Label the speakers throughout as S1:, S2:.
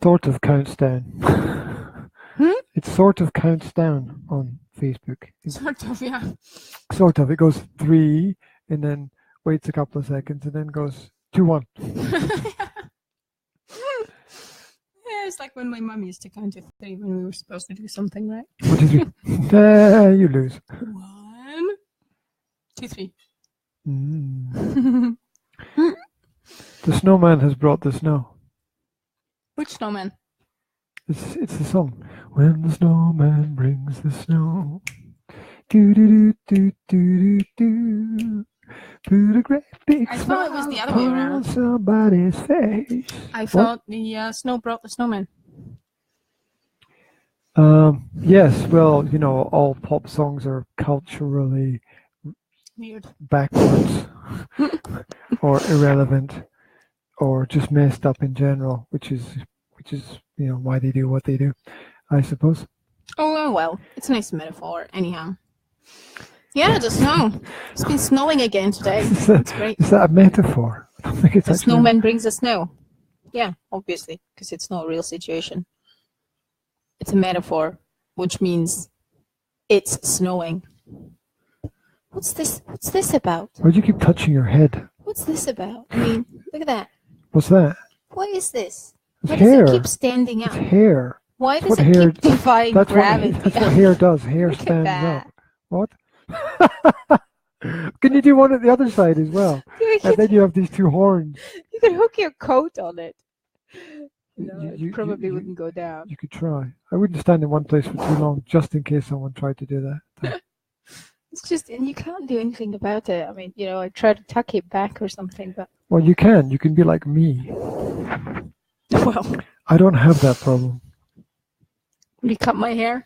S1: Sort of counts down. It sort of counts down on Facebook.
S2: Sort of, yeah.
S1: Sort of. It goes 3 and then waits a couple of seconds and then goes 2, 1.
S2: Yeah, it's like when my mum used to count to 3 when we were supposed to do something, right?
S1: 1, 2, 3. You lose.
S2: 1, 2, 3.
S1: The snowman has brought the snow.
S2: Which snowman?
S1: It's the song. When the snowman brings the snow. Do do do do do do. Put a great big
S2: I thought it was the other way
S1: on
S2: around.
S1: somebody's face.
S2: I thought the snow brought the snowman.
S1: Yes, well, you know, all pop songs are culturally
S2: Weird.
S1: backwards or irrelevant or just messed up in general, which is you know why they do what they do, I suppose.
S2: Oh well, it's a nice metaphor anyhow. Yeah, the snow. It's been snowing again today. It's great.
S1: Is that a metaphor? I don't think it's
S2: The
S1: actually.
S2: snowman brings the snow. Yeah, obviously, because it's not a real situation. It's a metaphor, which means it's snowing. What's this? What's this about?
S1: Why do you keep touching your head?
S2: What's this about? I mean, look at that.
S1: What's that?
S2: What is this?
S1: It's
S2: Why
S1: hair.
S2: does it keep standing
S1: It's
S2: up?
S1: hair.
S2: Why
S1: That's
S2: does
S1: what
S2: it
S1: hair-
S2: keep defying
S1: That's
S2: gravity?
S1: what hair does. Hair
S2: Look at
S1: stands
S2: that.
S1: up. What? Can you do one at the other side as well? And then you have these 2 horns.
S2: You could hook your coat on it. No,
S1: You-
S2: it probably
S1: you-
S2: wouldn't go down.
S1: You could try. I wouldn't stand in one place for too long, just in case someone tried to do that.
S2: It's just, and you can't do anything about it. I mean, you know, I try to tuck it back or something, but
S1: Well, you can. You can be like me.
S2: well,
S1: I don't have that problem.
S2: will you cut my hair?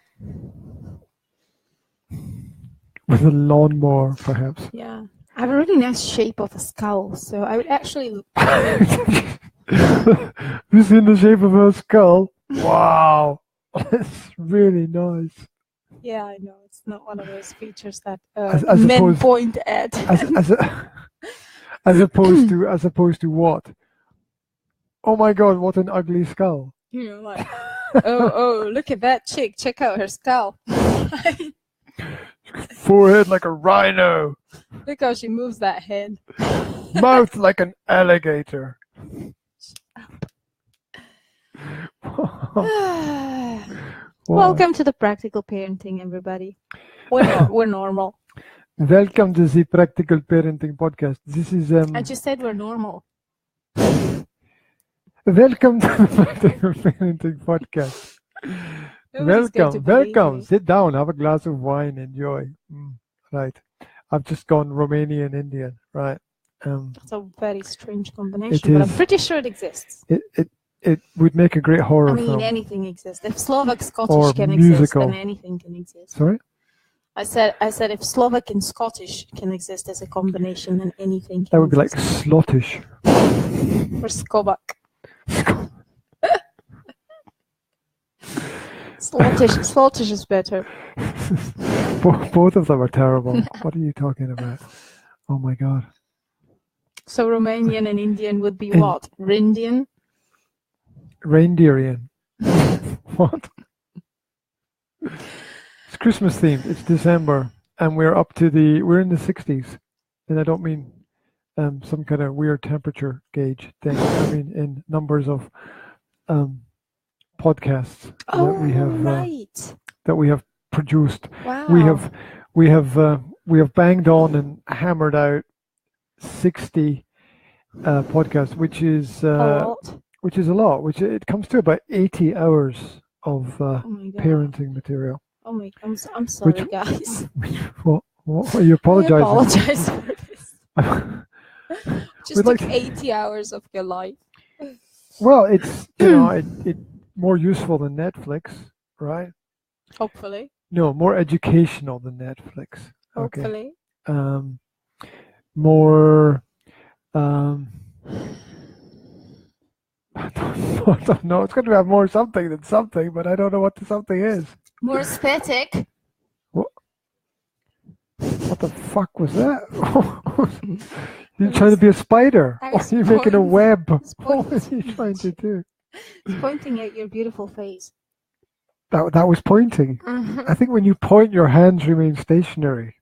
S1: With a lawnmower, perhaps.
S2: Yeah, I have a really nice shape of a skull, so I would actually.
S1: This in the shape of a skull. Wow, that's really nice.
S2: Yeah, I know it's not one of those features that
S1: As
S2: men
S1: opposed-
S2: point at.
S1: As opposed to what? Oh my God! What an ugly skull.
S2: You know, like, oh, look at that chick! Check out her skull.
S1: Forehead like a rhino.
S2: Look how she moves that head.
S1: Mouth like an alligator.
S2: Welcome to the Practical Parenting, everybody. We're normal.
S1: Welcome to the Practical Parenting Podcast. This is
S2: I just said we're normal.
S1: welcome to the Practical Parenting Podcast.
S2: Nobody's going to believe
S1: Welcome.
S2: me.
S1: Sit down, have a glass of wine, enjoy. Right. I've just gone Romanian Indian. Right.
S2: It's a very strange
S1: It
S2: combination, but I'm
S1: is.
S2: pretty sure it exists.
S1: It would make a great horror
S2: I mean,
S1: film.
S2: anything exists. If Slovak
S1: Or
S2: Scottish can exist,
S1: musical.
S2: then anything can exist.
S1: Sorry?
S2: I said if Slovak and Scottish can exist as a combination, then anything can
S1: That would be like
S2: exist.
S1: slottish.
S2: Or Slovak. Slottish is better.
S1: Both of them are terrible. What are you talking about? Oh my God.
S2: So Romanian and Indian would be
S1: In-
S2: what? Rindian?
S1: Reindeerian. What? It's Christmas themed. It's December, and we're in the 60s, and I don't mean some kind of weird temperature gauge thing. I mean in numbers of podcasts that we have produced.
S2: Wow.
S1: We have banged on and hammered out 60 podcasts, which is a lot. Which it comes to about 80 hours of
S2: Oh my God.
S1: parenting material.
S2: Oh my! I'm sorry,
S1: Which-
S2: guys.
S1: What are you
S2: I
S1: apologizing?
S2: apologize for this. Just
S1: We'd like
S2: took 80 hours of your life.
S1: Well, it's it more useful than Netflix, right?
S2: Hopefully.
S1: No, more educational than Netflix. Okay.
S2: Hopefully.
S1: More. I don't know. It's going to have more something than something, but I don't know what the something is.
S2: More aesthetic.
S1: What the fuck was that? You're trying to be a spider?
S2: I
S1: Or
S2: was
S1: are you making a
S2: pointing-
S1: web?
S2: was
S1: What
S2: pointing
S1: are you trying to do?
S2: It's pointing at your beautiful face.
S1: That was pointing. I think when you point, your hands remain stationary.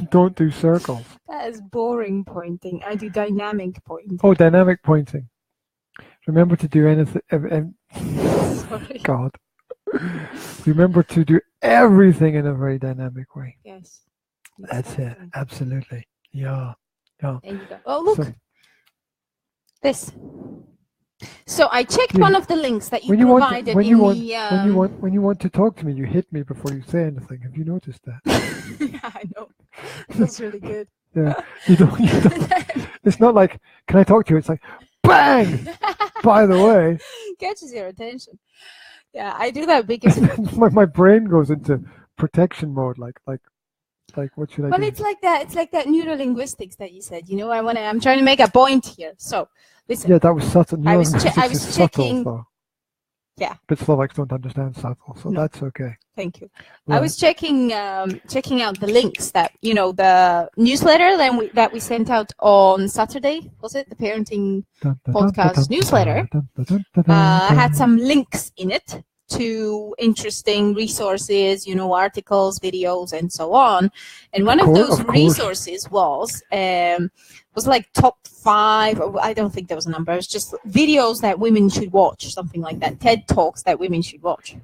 S1: Don't do circles.
S2: That is boring pointing. I do dynamic pointing.
S1: Oh, dynamic pointing. Remember to do anything.
S2: Sorry.
S1: God. Remember to do everything in a very dynamic way.
S2: Yes.
S1: That's it. Absolutely. Yeah.
S2: There you go. Oh, look.
S1: So,
S2: this. So I checked one of the links that you provided
S1: when you want to talk to me, you hit me before you say anything. Have you noticed that?
S2: Yeah, I know. That's really good.
S1: Yeah. You don't. It's not like, can I talk to you? It's like, bang! By the way.
S2: Catches your attention. Yeah, I do that because
S1: my brain goes into protection mode, like what should I do?
S2: Well, it's like that. It's like that neurolinguistics that you said. You know, I'm trying to make a point here. So listen.
S1: Yeah, that was subtle.
S2: I was checking.
S1: Subtle,
S2: yeah.
S1: But Slovaks don't understand subtle, so that's okay.
S2: Thank you.
S1: Right.
S2: I was checking out the links that the newsletter that we sent out on Saturday. Was it the parenting podcast newsletter? Had some links in it to interesting resources, articles, videos, and so on. And one of those resources was like top 5. I don't think there was a number. It was just videos that women should watch, something like that. TED Talks that women should watch.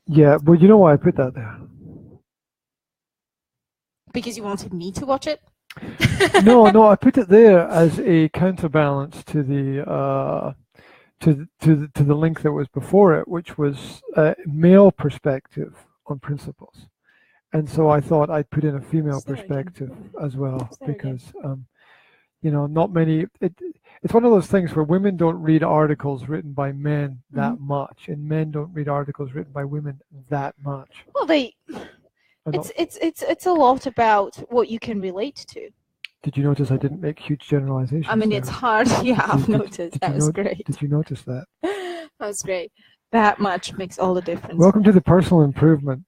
S1: Yeah, well, you know why I put that there?
S2: Because you wanted me to watch it?
S1: No, I put it there as a counterbalance to the to the link that was before it, which was a male perspective on principles. And so I thought I'd put in a female perspective as well, because not many. It's one of those things where women don't read articles written by men that much, and men don't read articles written by women that much.
S2: Well, it's a lot about what you can relate to.
S1: Did you notice I didn't make huge generalizations?
S2: I mean, it's hard. Yeah, I've noticed. That was great.
S1: Did you notice that?
S2: That was great. That much makes all the difference.
S1: Welcome to the personal improvement.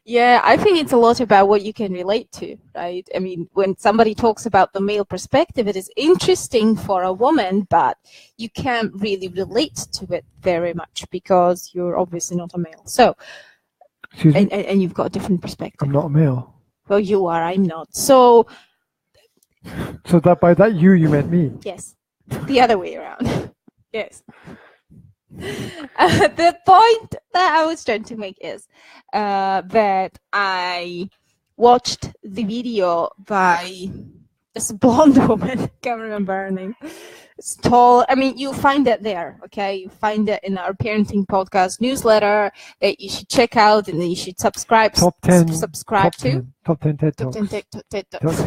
S2: Yeah, I think it's a lot about what you can relate to, right? I mean, when somebody talks about the male perspective, it is interesting for a woman, but you can't really relate to it very much because you're obviously not a male. So, and you've got a different perspective.
S1: I'm not a male.
S2: Well, you are. I'm not. So
S1: that by that you meant me.
S2: Yes, the other way around. Yes. The point that I was trying to make is that I watched the video by this blonde woman. Can't remember her name. It's tall. I mean, you find it there, okay? You find it in our parenting podcast newsletter that you should check out and then you should subscribe to.
S1: Top 10 TED Talks.
S2: Top 10 TED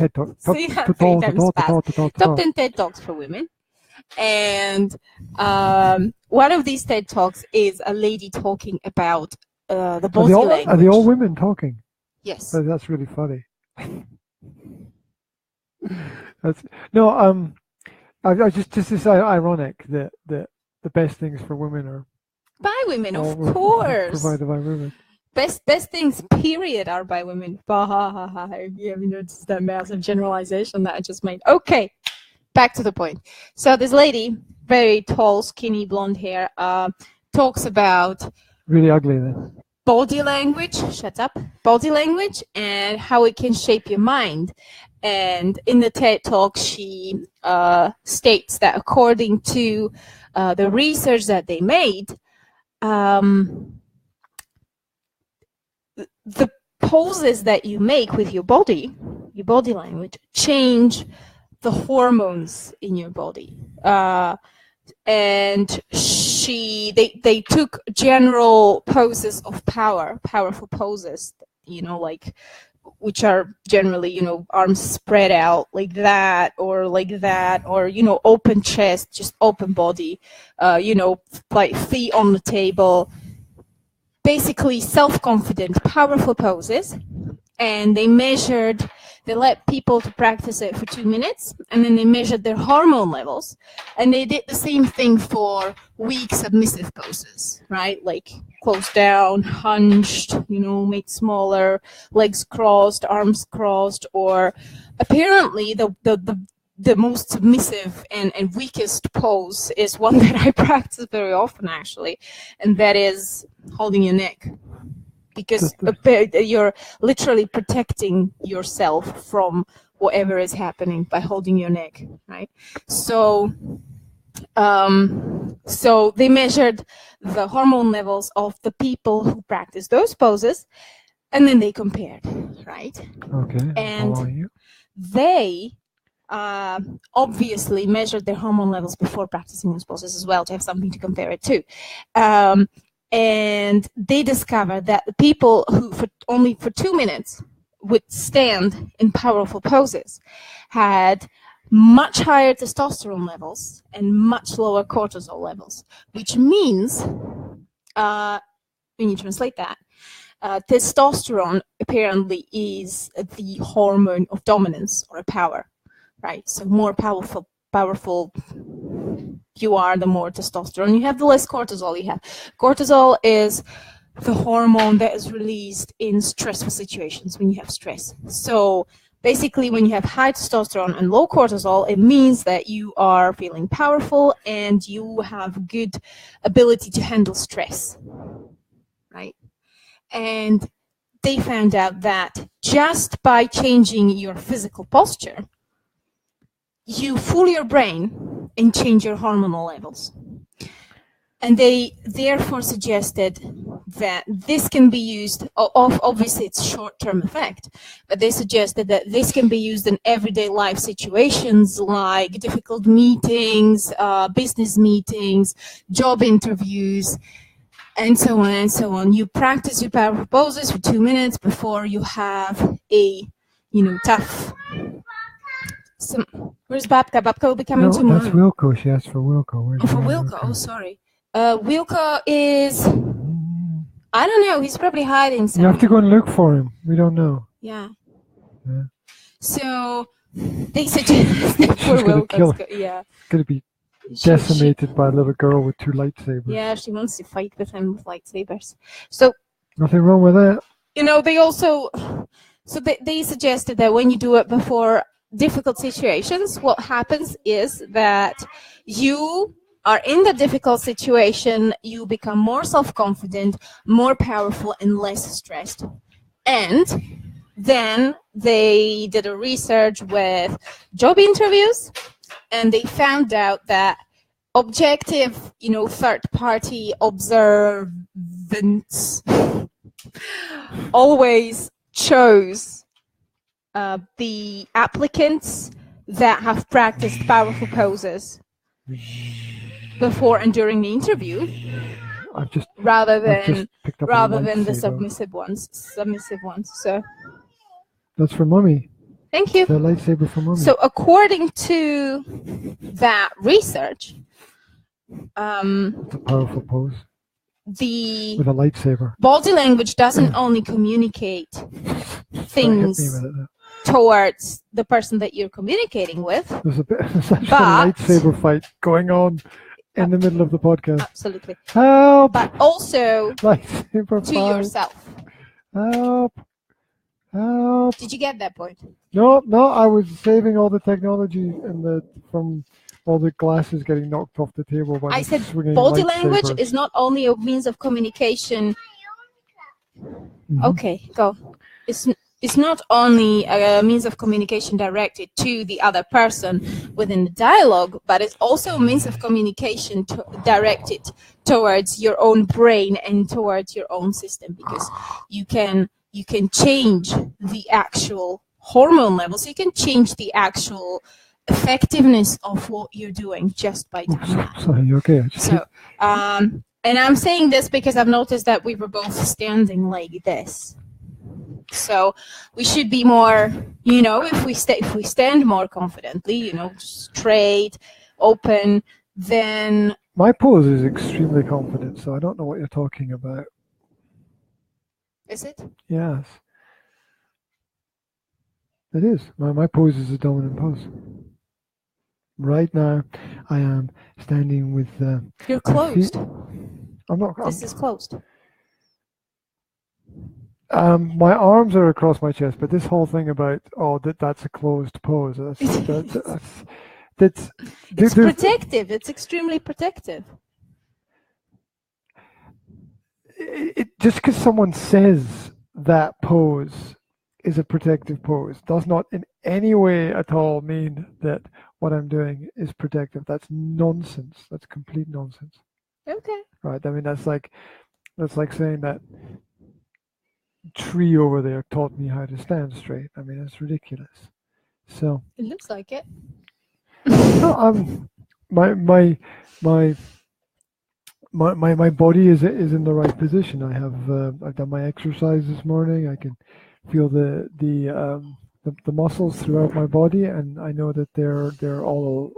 S2: Talks. See, 3 times fast. Top 10 TED Talks for women. And one of these TED Talks is a lady talking about the body language.
S1: Are they all women talking?
S2: Yes.
S1: Oh, that's really funny. I just it's ironic that the best things for women are
S2: by women, of course.
S1: Provided by women.
S2: Best things, period, are by women. You noticed that massive generalization that I just made. Okay. Back to the point. So this lady, very tall, skinny, blonde hair, talks about
S1: really ugly then.
S2: Body language. Shut up. Body language and how it can shape your mind. And in the TED Talk, she states that according to the research that they made, the poses that you make with your body language, change the hormones in your body. And they took general poses of powerful poses, like, which are generally, arms spread out like that, or open chest, just open body, like feet on the table, basically self-confident, powerful poses. And they let people to practice it for 2 minutes, and then they measured their hormone levels, and they did the same thing for weak submissive poses, right? Like closed down, hunched, made smaller, legs crossed, arms crossed, or apparently the the most submissive and weakest pose is one that I practice very often, actually, and that is holding your neck. Because you're literally protecting yourself from whatever is happening by holding your neck, right? So, so they measured the hormone levels of the people who practice those poses, and then they compared, right?
S1: Okay.
S2: And they obviously measured their hormone levels before practicing those poses as well to have something to compare it to. And they discovered that the people who only for 2 minutes would stand in powerful poses had much higher testosterone levels and much lower cortisol levels, which means, when you translate that, testosterone apparently is the hormone of dominance or power, right? So more powerful you are, the more testosterone you have, the less cortisol you have. Cortisol is the hormone that is released in stressful situations when you have stress. So basically, when you have high testosterone and low cortisol, it means that you are feeling powerful and you have good ability to handle stress, right? And they found out that just by changing your physical posture, you fool your brain and change your hormonal levels. And they therefore suggested that this can be used, obviously it's short-term effect, but they suggested that this can be used in everyday life situations like difficult meetings, business meetings, job interviews, and so on and so on. You practice your powerful poses for 2 minutes before you have a, tough. Where's Babka? Babka will be coming tomorrow.
S1: That's Wilco. She asked for Wilco.
S2: For Wilco. Oh, sorry. Wilco is, I don't know. He's probably hiding somewhere.
S1: You have to go and look for him. We don't know.
S2: Yeah. So they suggest for Wilco. Yeah.
S1: Going to be decimated by a little girl with 2 lightsabers.
S2: Yeah, she wants to fight with him with lightsabers. So
S1: nothing wrong with that.
S2: They also, they suggested that when you do it before difficult situations, what happens is that you are in the difficult situation, you become more self-confident, more powerful, and less stressed. And then they did a research with job interviews, and they found out that objective, third-party observants always chose the applicants that have practiced powerful poses before and during the interview, rather than the submissive ones. So
S1: that's for Mummy.
S2: Thank you.
S1: The lightsaber for Mummy.
S2: So according to that research,
S1: it's a powerful pose. With a lightsaber.
S2: Body language doesn't only communicate things towards the person that you're communicating with.
S1: There's a lightsaber fight going on in the middle of the podcast.
S2: Absolutely.
S1: Help!
S2: But also
S1: lightsaber
S2: to
S1: fight.
S2: yourself.
S1: Help! Help!
S2: Did you get that point?
S1: No, I was saving all the technology from all the glasses getting knocked off the table. By
S2: I said body language is not only a means of communication. Okay, go. It's not only a means of communication directed to the other person within the dialogue, but it's also a means of communication directed towards your own brain and towards your own system, because you can change the actual hormone levels. You can change the actual effectiveness of what you're doing just by doing that.
S1: Sorry, okay.
S2: So, and I'm saying this because I've noticed that we were both standing like this. So we should be more, if we stand more confidently, straight, open, then.
S1: My pose is extremely confident, so I don't know what you're talking about.
S2: Is it?
S1: Yes. It is. My pose is a dominant pose. Right now, I am standing with.
S2: You're closed.
S1: I'm not.
S2: This is closed.
S1: My arms are across my chest, but this whole thing about that's a closed pose. It's
S2: protective. It's extremely protective.
S1: Just because someone says that pose is a protective pose does not in any way at all mean that what I'm doing is protective. That's nonsense. That's complete nonsense.
S2: Okay.
S1: Right. I mean, that's like saying that tree over there taught me how to stand straight. I mean, it's ridiculous. So
S2: it looks like it.
S1: No, my body is in the right position. I've done my exercise this morning. I can feel the muscles throughout my body, and I know that they're all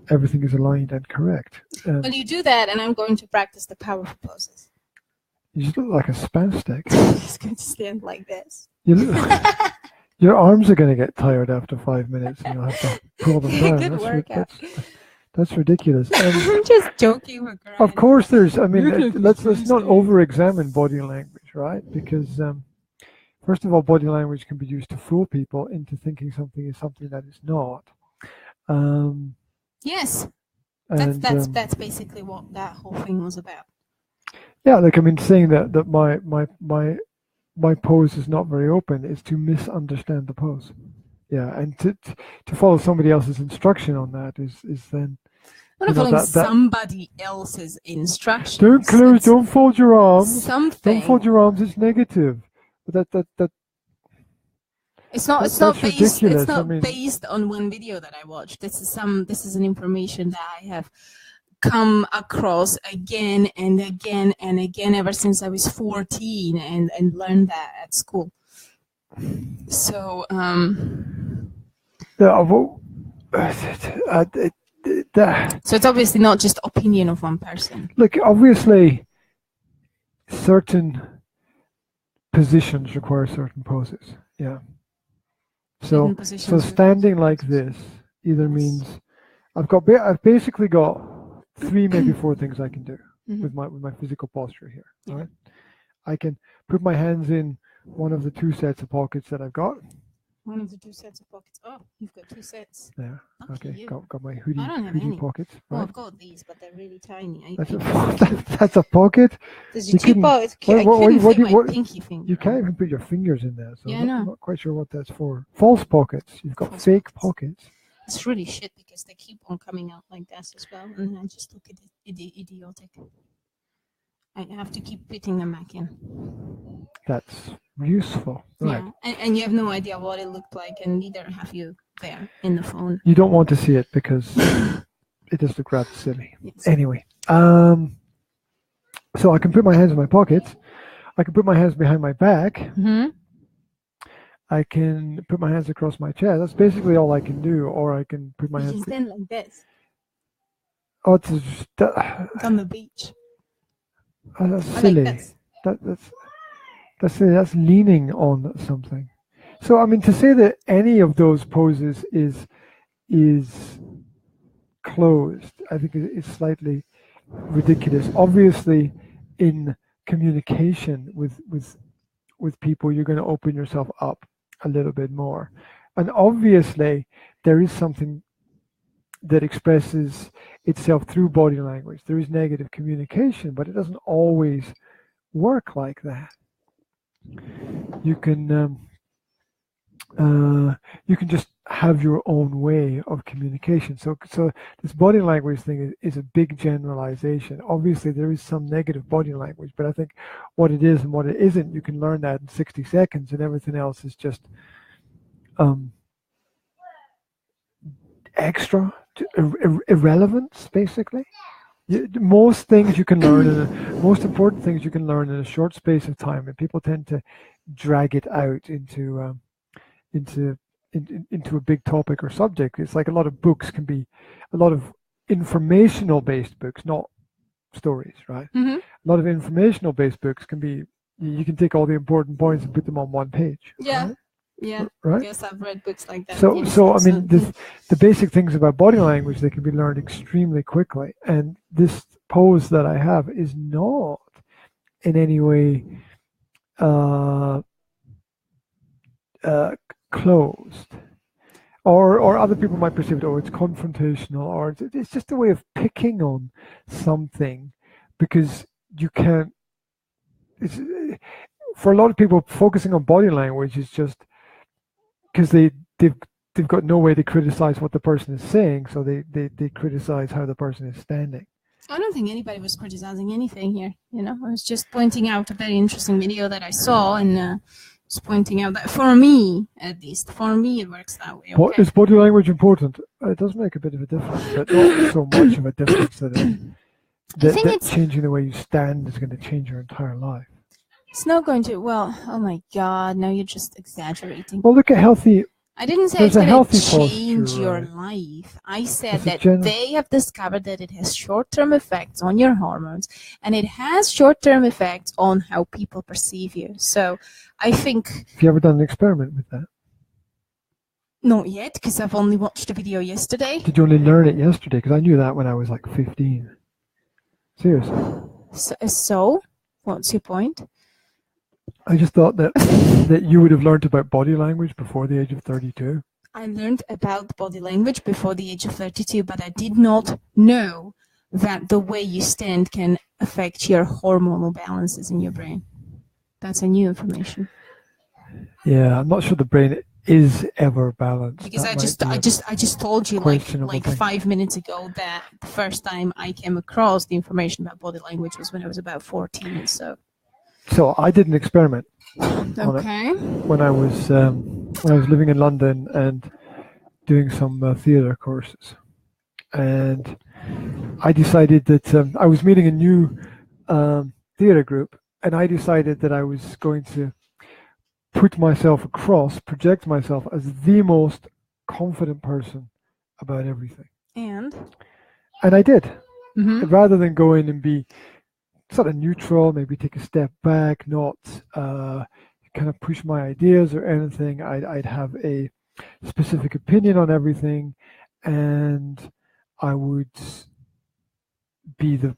S1: everything is aligned and correct.
S2: Well, you do that, and I'm going to practice the powerful poses.
S1: You just look like a spastic.
S2: I'm just going to stand like this.
S1: Your arms are going to get tired after 5 minutes, and you'll have to pull them down.
S2: Good workout.
S1: That's ridiculous.
S2: I'm just joking with her.
S1: Of course, let's not over-examine body language, right? Because first of all, body language can be used to fool people into thinking something is something that is not.
S2: Yes, that's basically what that whole thing was about.
S1: Yeah, like I mean, saying that my pose is not very open is to misunderstand the pose. Yeah, and to follow somebody else's instruction on that is then.
S2: What following somebody else's instructions?
S1: Don't fold your arms.
S2: Something.
S1: Don't fold your arms. It's negative. But that.
S2: It's not based. It's not based on one video that I watched. This is an information that I have come across again and again and again ever since I was 14 and learned that at school. So so it's obviously not just opinion of one person.
S1: Look, obviously certain positions require certain poses. Yeah. So standing like this either means I've basically got 3, maybe 4 things I can do with my physical posture here.
S2: Yeah.
S1: Right? I can put my hands in one of the 2 sets of pockets that I've got.
S2: One of the 2 sets of pockets. Oh, you've got 2 sets.
S1: Yeah.
S2: Lucky
S1: Okay.
S2: you.
S1: Got my hoodie pockets. Right?
S2: Well, I've got these, but they're really tiny.
S1: That's a pocket.
S2: There's your 2 pockets. I couldn't fit my pinky finger.
S1: You can't even put your fingers in there. So
S2: yeah,
S1: I'm not quite sure what that's for. False pockets. You've got fake pockets.
S2: It's really shit because they keep on coming out like this as well, and I just look idiotic. I have to keep putting them back in.
S1: That's useful, right?
S2: Yeah, and you have no idea what it looked like, and neither have you there in the phone.
S1: You don't want to see it because it does look rather silly.
S2: Yes.
S1: Anyway, so I can put my hands in my pockets. I can put my hands behind my back.
S2: Mm-hmm.
S1: I can put my hands across my chest. That's basically all I can do. Or I can put my hands.
S2: You stand like this.
S1: Oh, it's just,
S2: on the beach.
S1: Oh, that's silly. That's silly. That's leaning on something. So I mean, to say that any of those poses is closed, I think is slightly ridiculous. Obviously, in communication with people, you're going to open yourself up a little bit more, and obviously there is something that expresses itself through body language. There is negative communication, but it doesn't always work like that. You can just have your own way of communication. So this body language thing is a big generalization. Obviously, there is some negative body language, but I think what it is and what it isn't, you can learn that in 60 seconds, and everything else is just extra irrelevance, basically. Most things you can learn, most important things you can learn in a short space of time, and people tend to drag it out into a big topic or subject. It's like a lot of books can be a lot of informational based books, not stories, right?
S2: Mm-hmm.
S1: A lot of informational based books can be, you can take all the important points and put them on one page.
S2: Yeah.
S1: Right?
S2: Yeah,
S1: right?
S2: yes, I've read books like that.
S1: So I mean, the basic things about body language, they can be learned extremely quickly. And this pose that I have is not in any way closed. Or other people might perceive it, oh, it's confrontational, or it's just a way of picking on something because you can't. For a lot of people, focusing on body language is just because they've got no way to criticize what the person is saying, so they criticize how the person is standing.
S2: I don't think anybody was criticizing anything here. I was just pointing out a very interesting video that I saw and just pointing out that for me, at least, it works that way.
S1: Okay. Is body language important? It does make a bit of a difference, but not so much of a difference that changing the way you stand is going to change your entire life.
S2: It's not going to. Well, oh my God, now you're just exaggerating.
S1: Well, look at healthy.
S2: I didn't say it's going to change your life. I said that they have discovered that it has short-term effects on your hormones, and it has short-term effects on how people perceive you. So I think...
S1: Have you ever done an experiment with that?
S2: Not yet, because I've only watched a video yesterday.
S1: Did you only learn it yesterday? Because I knew that when I was like 15. Seriously.
S2: So what's your point?
S1: I just thought that you would have learned about body language before the age of 32.
S2: I learned about body language before the age of 32, but I did not know that the way you stand can affect your hormonal balances in your brain. That's a new information.
S1: Yeah, I'm not sure the brain is ever balanced.
S2: Because I just told you like 5 minutes ago that the first time I came across the information about body language was when I was about 14.
S1: So I did an experiment on it when I was living in London and doing some theatre courses, and I decided that I was meeting a new theatre group, and I decided that I was going to put myself across, project myself as the most confident person about everything, and I did, rather than go in and be sort of neutral, maybe take a step back, not kind of push my ideas or anything. I'd have a specific opinion on everything, and I would be the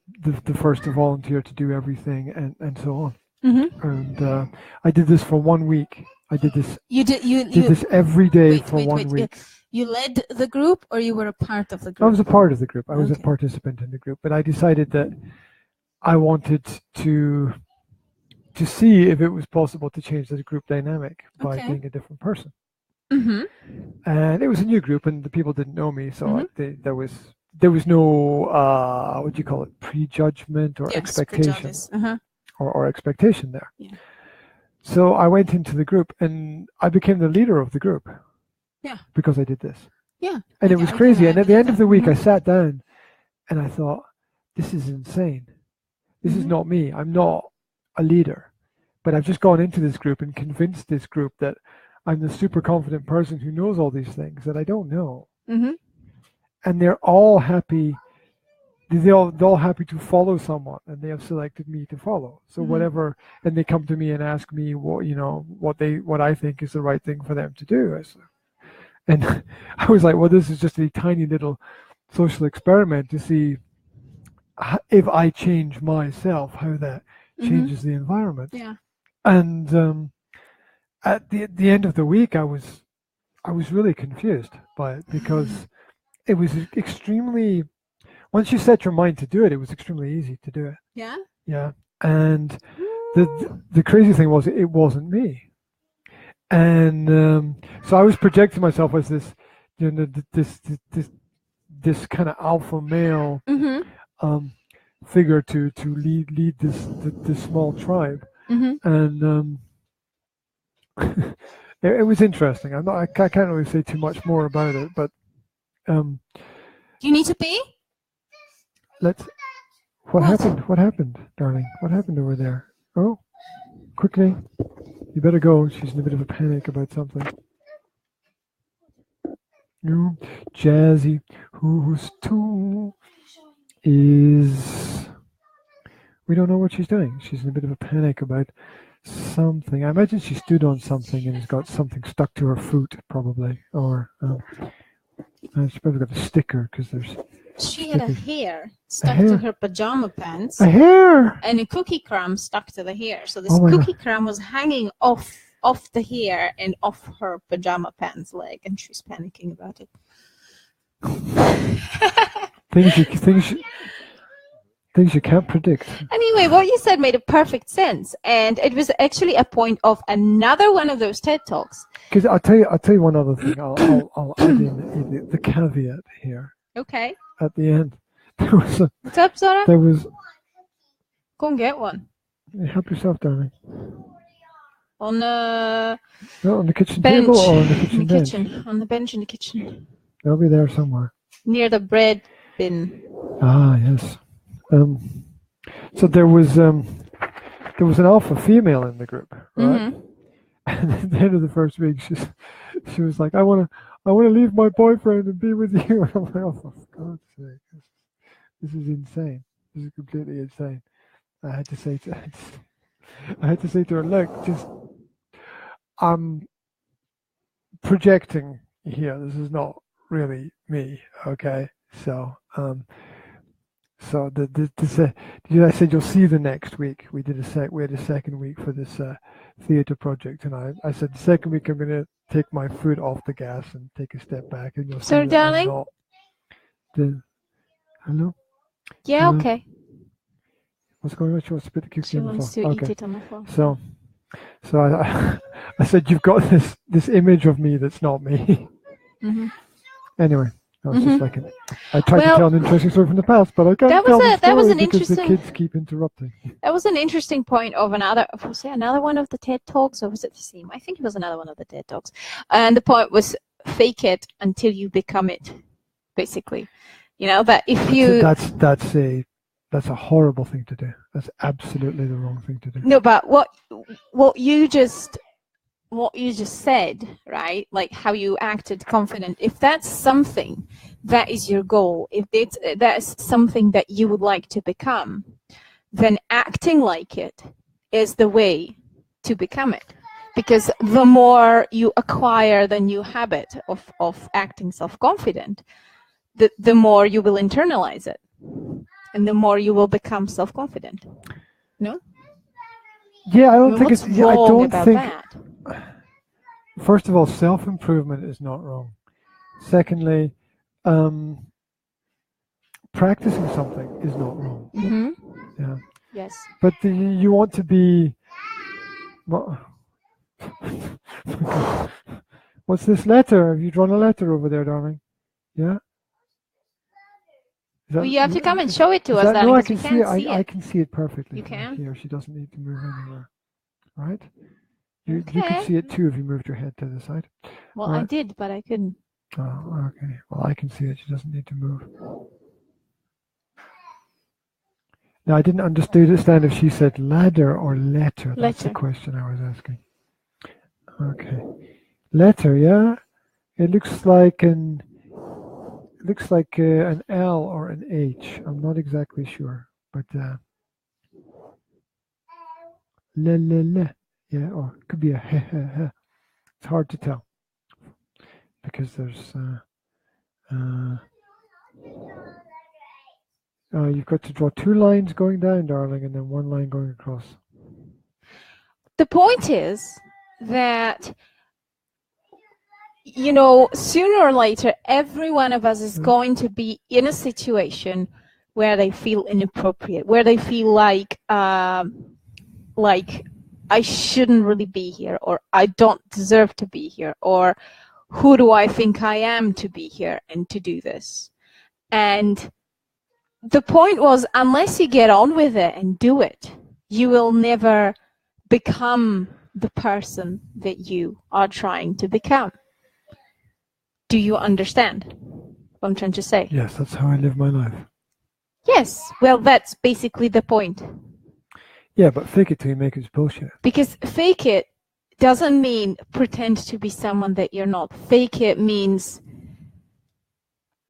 S1: first to volunteer to do everything, and so on. And I did this for 1 week. I did this. You did this every day for 1 week.
S2: You led the group, or you were a part of the group?
S1: I was a part of the group. I was a participant in the group, but I decided that I wanted to see if it was possible to change the group dynamic by being a different person. And it was a new group, and the people didn't know me, so there was no what do you call it, prejudgment or expectation or expectation there. Yeah. So I went into the group, and I became the leader of the group. Yeah. Because I did this. Yeah. And it was crazy. And at the end of the week, I sat down, and I thought, this is insane. This is not me. I'm not a leader, but I've just gone into this group and convinced this group that I'm the super confident person who knows all these things that I don't know. And they're all happy. They're all happy to follow someone, and they have selected me to follow. So whatever, and they come to me and ask me what I think is the right thing for them to do. And I was like, well, this is just a tiny little social experiment to see if I change myself, how that changes the environment. Yeah. And at the end of the week, I was really confused by it, because it was extremely. Once you set your mind to do it, it was extremely easy to do it. Yeah. Yeah. And the crazy thing was, it wasn't me. And so I was projecting myself as this, this kind of alpha male. Figure to lead this small tribe, and it was interesting. I can't really say too much more about it, but
S2: do you need to pee?
S1: What happened? What happened, darling? What happened over there? Oh, quickly, you better go. She's in a bit of a panic about something. You Jazzy, who's too. We don't know what she's doing. She's in a bit of a panic about something. I imagine she stood on something and has got something stuck to her foot, probably. Or she's probably got a sticker, because there's
S2: She had a hair stuck
S1: hair?
S2: to her pajama pants.
S1: A hair?
S2: And a cookie crumb stuck to the hair. So this
S1: Oh my
S2: cookie
S1: God.
S2: crumb was hanging off the hair and off her pajama pants leg, and she's panicking about it.
S1: Things you can't predict.
S2: Anyway, what you said made a perfect sense, and it was actually a point of another one of those TED Talks.
S1: Because I'll tell you one other thing. I'll add in the caveat here.
S2: Okay.
S1: At the end, there was
S2: What's up, Zara?
S1: There was.
S2: Go and get one.
S1: Help yourself, darling.
S2: On the
S1: No, on the kitchen
S2: bench.
S1: table or on the kitchen
S2: in the
S1: bench?
S2: kitchen. On the bench in the kitchen.
S1: They'll be there somewhere.
S2: Near the bread bin.
S1: Ah, yes. So there was an alpha female in the group, right?
S2: Mm-hmm.
S1: And at the end of the first week, she was like, I want to leave my boyfriend and be with you. And I'm like, oh, for God's sake, this is insane. This is completely insane. I had to say to her, look, just I'm projecting here. This is not really me, okay? So I said you'll see the next week. We had a second week for this theatre project, and I said the second week I'm going to take my foot off the gas and take a step back, and you'll see.
S2: Sorry, darling.
S1: Hello.
S2: Yeah. Okay.
S1: What's going on? She wants to put the cookie on the floor.
S2: She wants to eat it on the floor.
S1: So I said you've got this image of me that's not me.
S2: Mm-hmm.
S1: Anyway. I was just like I tried to tell an interesting story from the past, but I can't tell the story because the kids keep interrupting.
S2: That was an interesting point of another one of the TED Talks, or was it the same? I think it was another one of the TED Talks. And the point was fake it until you become it, basically. You know, that if you...
S1: That's a horrible thing to do. That's absolutely the wrong thing to do.
S2: No, but what you just said, right? Like how you acted confident. If that's something that is your goal, if that's something that you would like to become, then acting like it is the way to become it. Because the more you acquire the new habit of acting self-confident, the more you will internalize it. And the more you will become self-confident. No?
S1: Yeah, I don't think it's...
S2: I don't think... That?
S1: First of all, self-improvement is not wrong. Secondly, practicing something is not wrong.
S2: Mm-hmm.
S1: Yeah.
S2: Yes.
S1: But you want to be... What's this letter? Have you drawn a letter over there, darling? Yeah?
S2: Well, you have to come and show it to us, darling.
S1: No, I can see it. I can see it perfectly.
S2: You can?
S1: Here, she doesn't need to move anywhere. Right? You can see it too if you moved your head to the side.
S2: Well, right. I did, but I couldn't.
S1: Oh, okay. Well, I can see it. She doesn't need to move. Now, I didn't understand if she said ladder or letter. That's the question I was asking. Okay. Letter, yeah? It looks like an L or an H. I'm not exactly sure, but le. Yeah, or it could be a he. It's hard to tell because there's you've got to draw two lines going down, darling, and then one line going across.
S2: The point is that, you know, sooner or later, every one of us is going to be in a situation where they feel inappropriate, where they feel like I shouldn't really be here, or I don't deserve to be here, or who do I think I am to be here and to do this? And the point was, unless you get on with it and do it, you will never become the person that you are trying to become. Do you understand what I'm trying to say?
S1: Yes, that's how I live my life.
S2: Yes, well, that's basically the point.
S1: Yeah, but fake it till you make it is bullshit.
S2: Because fake it doesn't mean pretend to be someone that you're not. Fake it means...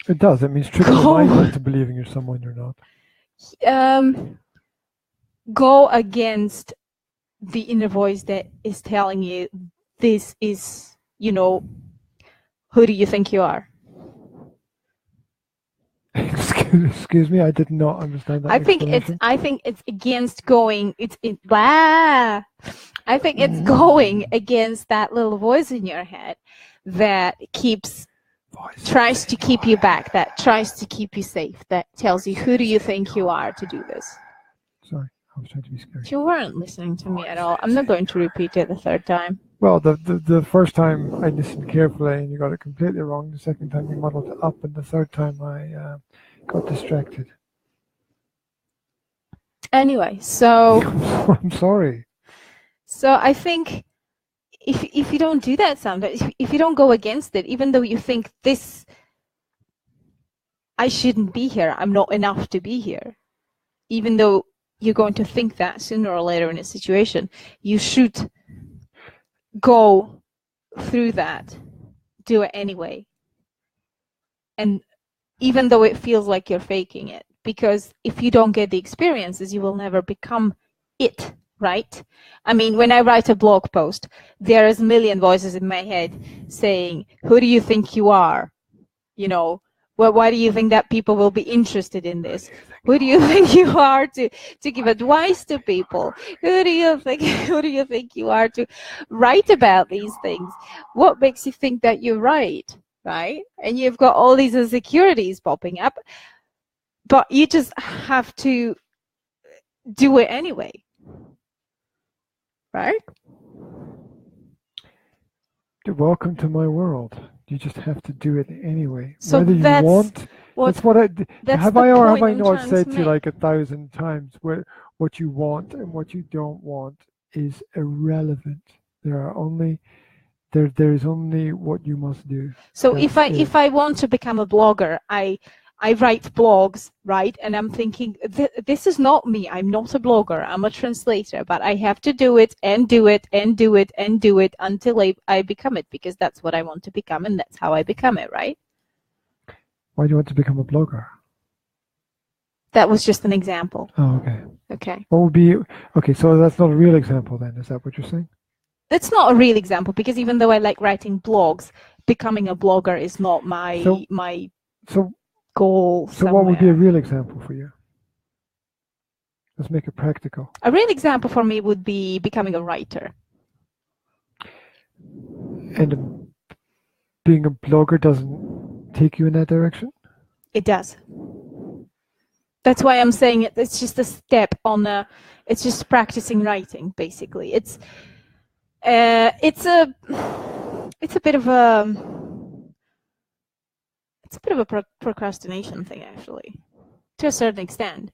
S1: It does. It means trick your mind into believing you're someone you're not.
S2: Go against the inner voice that is telling you this is, you know, who do you think you are?
S1: Excuse Excuse me, I did not understand that.
S2: I think it's against going. Blah. I think it's going against that little voice in your head that tries to keep you back, that tries to keep you safe, that tells you who do you think you are to do this.
S1: Sorry, I was trying to be scary.
S2: You weren't listening to me at all. I'm not going to repeat it the third time.
S1: Well, the first time I listened carefully and you got it completely wrong. The second time you muddled it up, and the third time I got distracted.
S2: Anyway, so
S1: I'm sorry.
S2: So I think if you don't do that sometimes, if you don't go against it, even though you think this, I shouldn't be here, I'm not enough to be here, even though you're going to think that sooner or later in a situation, you should go through that, do it anyway. And even though it feels like you're faking it, because if you don't get the experiences, you will never become it, right? I mean, when I write a blog post, there is a million voices in my head saying, who do you think you are? You know, well, why do you think that people will be interested in this? Who do you think you are to give advice to people? Who do you think you are to write about these things? What makes you think that you're right? Right? And you've got all these insecurities popping up, but you just have to do it anyway. Right?
S1: Welcome to my world. You just have to do it anyway.
S2: So
S1: whether
S2: that's
S1: you want, that's what I have I not said to you like 1,000 times where what you want and what you don't want is irrelevant. There is only what you must do.
S2: So if I want to become a blogger, I write blogs, right? And I'm thinking, this is not me. I'm not a blogger. I'm a translator, but I have to do it and do it and do it and do it until I become it, because that's what I want to become, and that's how I become it, right?
S1: Why do you want to become a blogger?
S2: That was just an example.
S1: Oh, okay.
S2: Okay.
S1: What would be, okay, so that's not a real example then, is that what you're saying?
S2: It's not a real example, because even though I like writing blogs, becoming a blogger is not my goal.
S1: So what would be a real example for you? Let's make it practical.
S2: A real example for me would be becoming a writer.
S1: And being a blogger doesn't take you in that direction?
S2: It does. That's why I'm saying it's just a step on it's just practicing writing, basically. It's a bit of a procrastination thing, actually, to a certain extent,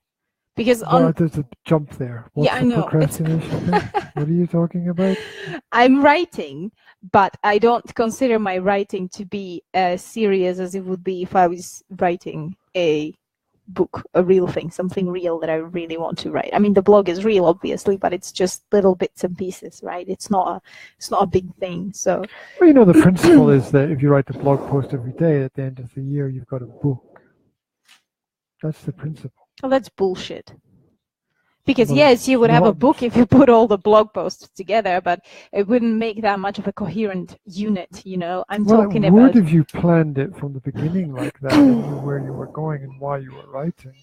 S2: because
S1: there's a jump there. What's
S2: I know.
S1: Procrastination thing? What are you talking about?
S2: I'm writing, but I don't consider my writing to be as serious as it would be if I was writing a book, a real thing, something real that I really want to write. I mean, the blog is real, obviously, but it's just little bits and pieces, right? It's not a big thing. So,
S1: well, you know, the principle is that if you write the blog post every day, at the end of the year, you've got a book. That's the principle.
S2: Well, that's bullshit. Because yes, you would have a book if you put all the blog posts together, but it wouldn't make that much of a coherent unit, you know. I'm talking about.
S1: Would if you planned it from the beginning like that, and knew where you were going and why you were writing.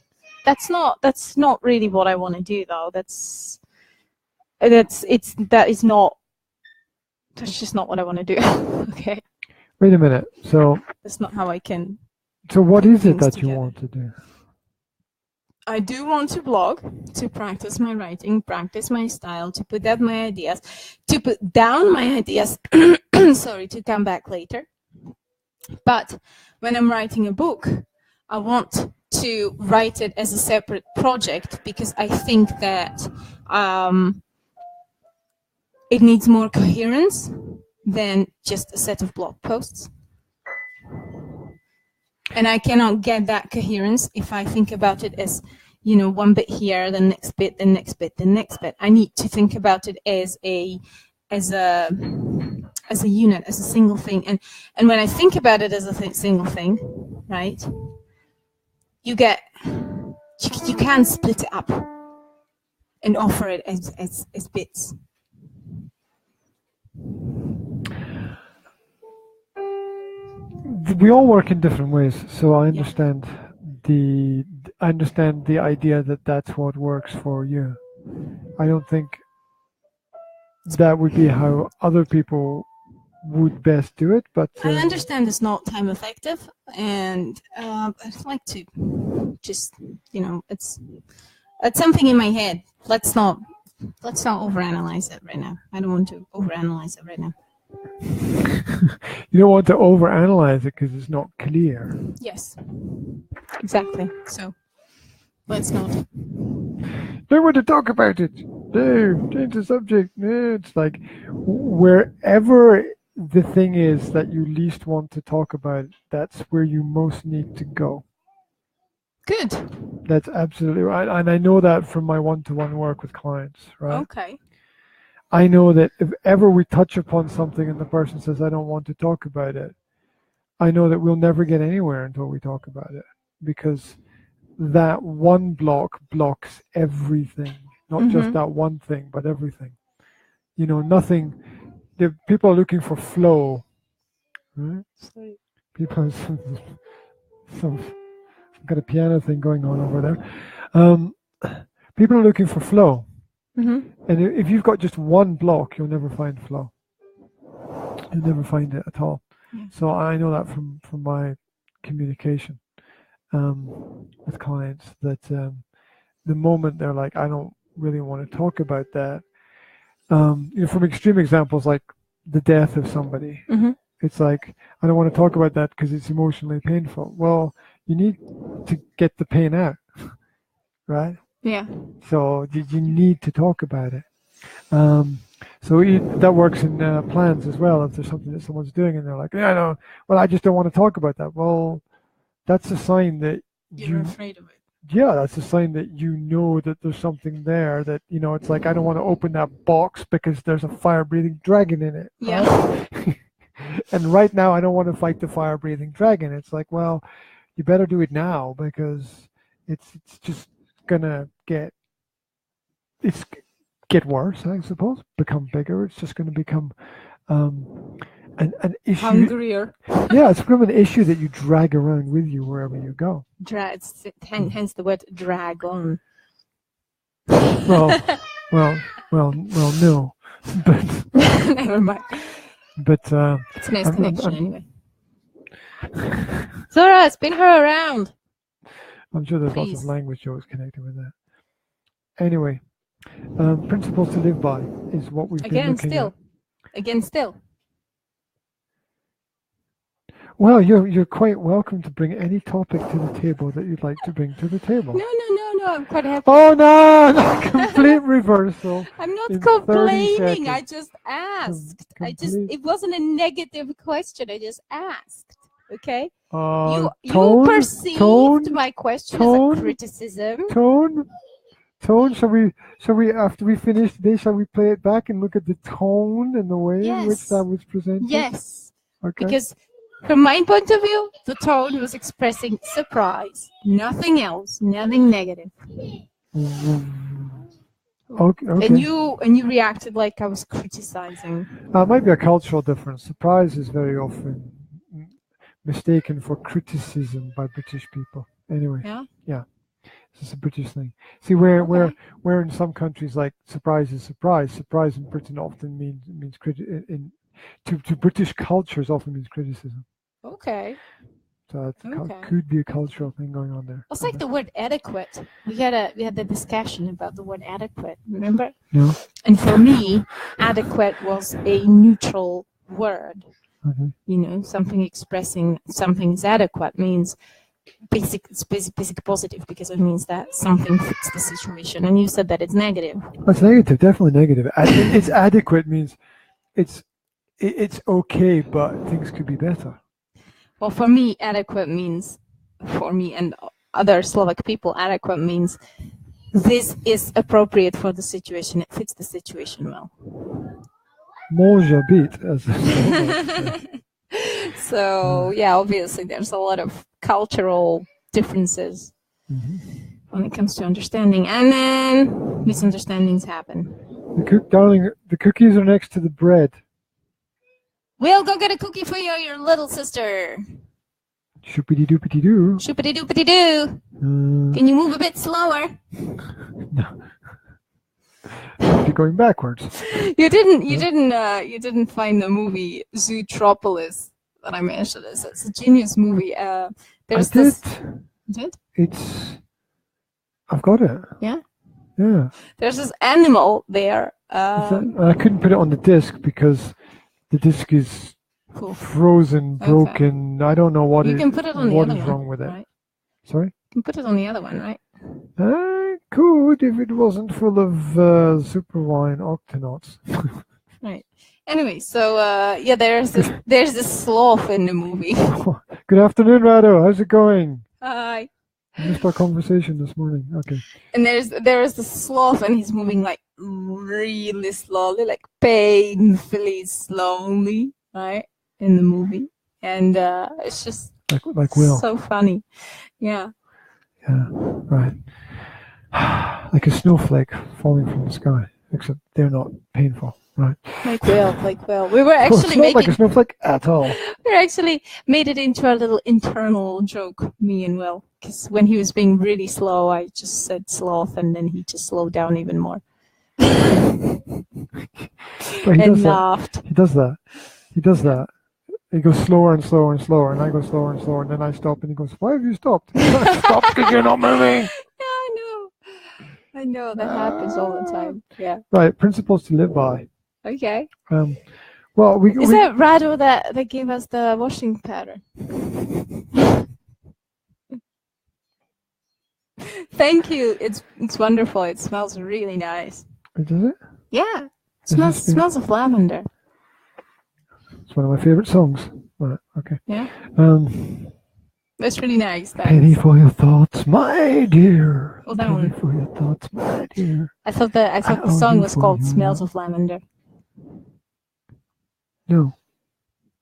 S2: That's not really what I want to do, though. That's just not what I want to do. Okay.
S1: Wait a minute. So.
S2: That's not how I can.
S1: So what is it that you want to do?
S2: I do want to blog, to practice my writing, practice my style, to put down my ideas, sorry, to come back later. But when I'm writing a book, I want to write it as a separate project, because I think that it needs more coherence than just a set of blog posts. And I cannot get that coherence if I think about it as, you know, one bit here, the next bit, the next bit, the next bit. I need to think about it as a unit, as a single thing. And when I think about it as a single thing, right, you can split it up and offer it as bits.
S1: We all work in different ways, so I understand I understand the idea that that's what works for you. I don't think that would be how other people would best do it, but
S2: I understand it's not time effective, and I'd like to just, it's something in my head. Let's not overanalyze it right now. I don't want to overanalyze it right now.
S1: You don't want to overanalyze it because it's not clear.
S2: Yes, exactly. So let's not.
S1: Don't want to talk about it. No, change the subject. No, it's like wherever the thing is that you least want to talk about, that's where you most need to go.
S2: Good.
S1: That's absolutely right. And I know that from my one-to-one work with clients, right?
S2: Okay.
S1: I know that if ever we touch upon something and the person says, I don't want to talk about it, I know that we'll never get anywhere until we talk about it, because that one block blocks everything, not just that one thing, but everything. Nothing. The people are looking for flow, right?
S2: Sorry.
S1: People, some got a piano thing going on over there. People are looking for flow. And if you've got just one block, you'll never find flow. You'll never find it at all.
S2: Yeah.
S1: So I know that from my communication with clients, that the moment they're like, I don't really want to talk about that, from extreme examples like the death of somebody, it's like, I don't want to talk about that because it's emotionally painful. Well, you need to get the pain out, right?
S2: Yeah.
S1: So you need to talk about it. So that works in plans as well. If there's something that someone's doing and they're like, yeah, no, well, I just don't want to talk about that. Well, that's a sign that
S2: you're afraid of it.
S1: Yeah, that's a sign that you know that there's something there, that, it's like, I don't want to open that box because there's a fire-breathing dragon in it.
S2: Yeah.
S1: Right? And right now, I don't want to fight the fire-breathing dragon. It's like, well, you better do it now, because it's just gonna get worse, I suppose. Become bigger. It's just going to become an issue.
S2: Hungrier.
S1: Yeah, it's become an issue that you drag around with you wherever you go.
S2: Hence the word drag on.
S1: Well, no, but
S2: never mind.
S1: But
S2: it's a nice connection anyway. Zora, spin her around.
S1: I'm sure there's lots of language jokes connected with that. Anyway, principles to live by is what we've been looking at.
S2: Again, still.
S1: Well, you're quite welcome to bring any topic to the table that you'd like to bring to the table.
S2: No, I'm quite happy.
S1: Oh, no, complete reversal.
S2: I'm not complaining. I just asked. It wasn't a negative question. I just asked. Okay? You perceived my question as a criticism.
S1: Tone, shall we after we finish today, shall we play it back and look at the tone and the way in which that was presented?
S2: Yes.
S1: Okay.
S2: Because from my point of view, the tone was expressing surprise. Nothing else. Nothing negative.
S1: Okay.
S2: And you reacted like I was criticizing.
S1: It might be a cultural difference. Surprise is very often mistaken for criticism by British people. Anyway. Yeah. It's a British thing. See, where in some countries, like surprise is surprise. Surprise in Britain often means to British cultures often means criticism.
S2: Okay.
S1: So it could be a cultural thing going on there.
S2: It's like the word adequate. We had the discussion about the word adequate. Remember?
S1: Yeah.
S2: And for me, adequate was a neutral word. Something expressing something is adequate means basic positive, because it means that something fits the situation. And you said that it's negative.
S1: It's negative, definitely negative. It's adequate means it's okay, but things could be better.
S2: Well, for me, adequate means, for me and other Slovak people, adequate means this is appropriate for the situation. It fits the situation well.
S1: Może być, as
S2: So, yeah, obviously there's a lot of cultural differences when it comes to understanding. And then misunderstandings happen.
S1: Darling, the cookies are next to the bread.
S2: We'll go get a cookie for you, your little sister.
S1: Shoopity doopity doo.
S2: Shoopity doopity doo. Can you move a bit slower?
S1: No. You're going backwards.
S2: You didn't find the movie Zootropolis that I mentioned. It's a genius movie. There's this. Did?
S1: I've got it.
S2: Yeah.
S1: Yeah.
S2: There's this animal there.
S1: I couldn't put it on the disc because the disc is frozen, broken. Okay. I don't know what
S2: you can put it on the other
S1: is wrong with it.
S2: Right?
S1: Sorry?
S2: You can put it on the other one, right?
S1: I could if it wasn't full of super wine octonauts.
S2: Right. Anyway, so there's this sloth in the movie.
S1: Good afternoon, Rado. How's it going?
S2: Hi.
S1: I missed our conversation this morning. Okay.
S2: And there is the sloth, and he's moving like really slowly, like painfully slowly, right, in the movie, and it's just
S1: like Will.
S2: So funny. Yeah.
S1: Yeah. Right. Like a snowflake falling from the sky, except they're not painful. Right.
S2: Like Will. We were actually
S1: not like a snowflake at all.
S2: We actually made it into a little internal joke, me and Will, because when he was being really slow, I just said sloth, and then he just slowed down even more. And laughed.
S1: He does that. He goes slower and slower and slower, and I go slower and slower, and then I stop, and he goes, "Why have you stopped?" Stop because you're not moving.
S2: Yeah, I know that happens all the time. Yeah.
S1: Right. Principles to live by.
S2: Okay.
S1: Well,
S2: is that Rado that gave us the washing pattern? Thank you. It's wonderful. It smells really nice.
S1: Does it?
S2: Yeah. It smells of lavender.
S1: It's one of my favorite songs. Right. Okay.
S2: Yeah. That's really nice. Thanks.
S1: Penny for your thoughts, my dear.
S2: Oh, that
S1: Penny
S2: one.
S1: for your thoughts, my dear.
S2: I thought the song was called "Smells of Lavender."
S1: No,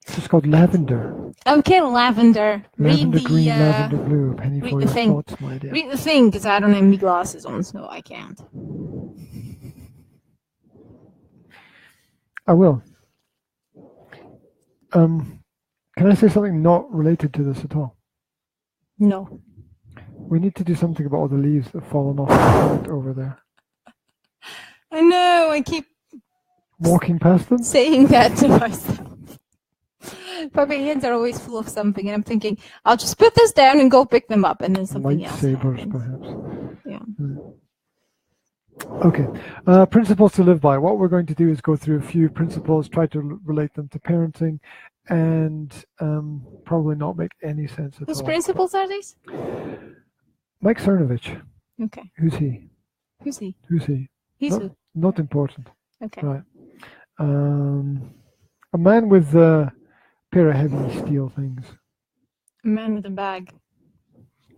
S1: it's called Lavender.
S2: Okay, lavender.
S1: Lavender
S2: read
S1: green,
S2: the,
S1: lavender blue. Penny
S2: read
S1: for
S2: the
S1: your
S2: thing.
S1: thoughts, my dear.
S2: Read the thing, because I don't have any glasses on, so I can't.
S1: I will. Can I say something not related to this at all?
S2: No.
S1: We need to do something about all the leaves that have fallen off the plant over there.
S2: I know, I keep
S1: walking past them?
S2: Saying that to myself. But my hands are always full of something, and I'm thinking, I'll just put this down and go pick them up, and then something else happens.
S1: Perhaps.
S2: Yeah.
S1: Okay. Principles to live by. What we're going to do is go through a few principles, try to relate them to parenting, and probably not make any sense at all.
S2: Whose principles are these?
S1: Mike Cernovich.
S2: Okay.
S1: Who's he?
S2: Who's he?
S1: Who's he?
S2: He's who?
S1: Not important.
S2: Okay.
S1: Right. A man with a pair of heavy steel things.
S2: A man with a bag.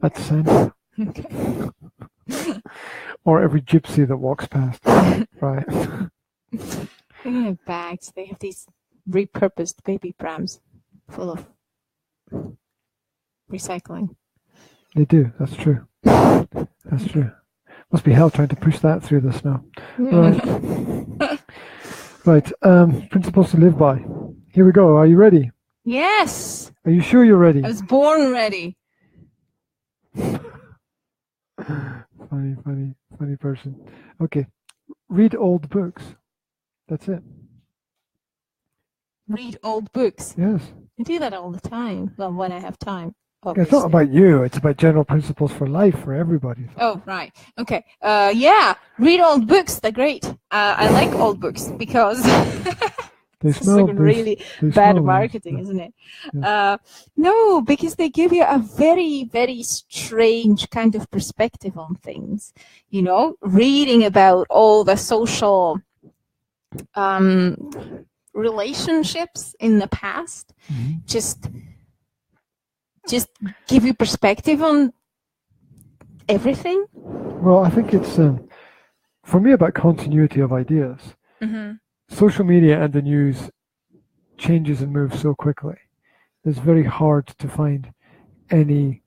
S1: At the center.
S2: Okay.
S1: Or every gypsy that walks past. Right.
S2: They don't have bags. They have these repurposed baby prams full of recycling.
S1: They do. That's true. That's true. Must be hell trying to push that through the snow. Right. Right. Principles to live by. Here we go. Are you ready?
S2: Yes.
S1: Are you sure you're ready?
S2: I was born ready.
S1: Funny person. Okay. Read old books. That's it.
S2: Read old books.
S1: Yes.
S2: I do that all the time. Well, when I have time. Obviously.
S1: It's not about you. It's about general principles for life for everybody.
S2: Oh, right. Okay. Yeah. Read old books. They're great. I like old books because
S1: they
S2: it's
S1: smell
S2: like really bad marketing, isn't it? Yeah. No, because they give you a very, very strange kind of perspective on things. You know, reading about all the social relationships in the past, just give you perspective on everything.
S1: Well, I think it's for me about continuity of ideas. Social media and the news changes and moves so quickly. It's very hard to find any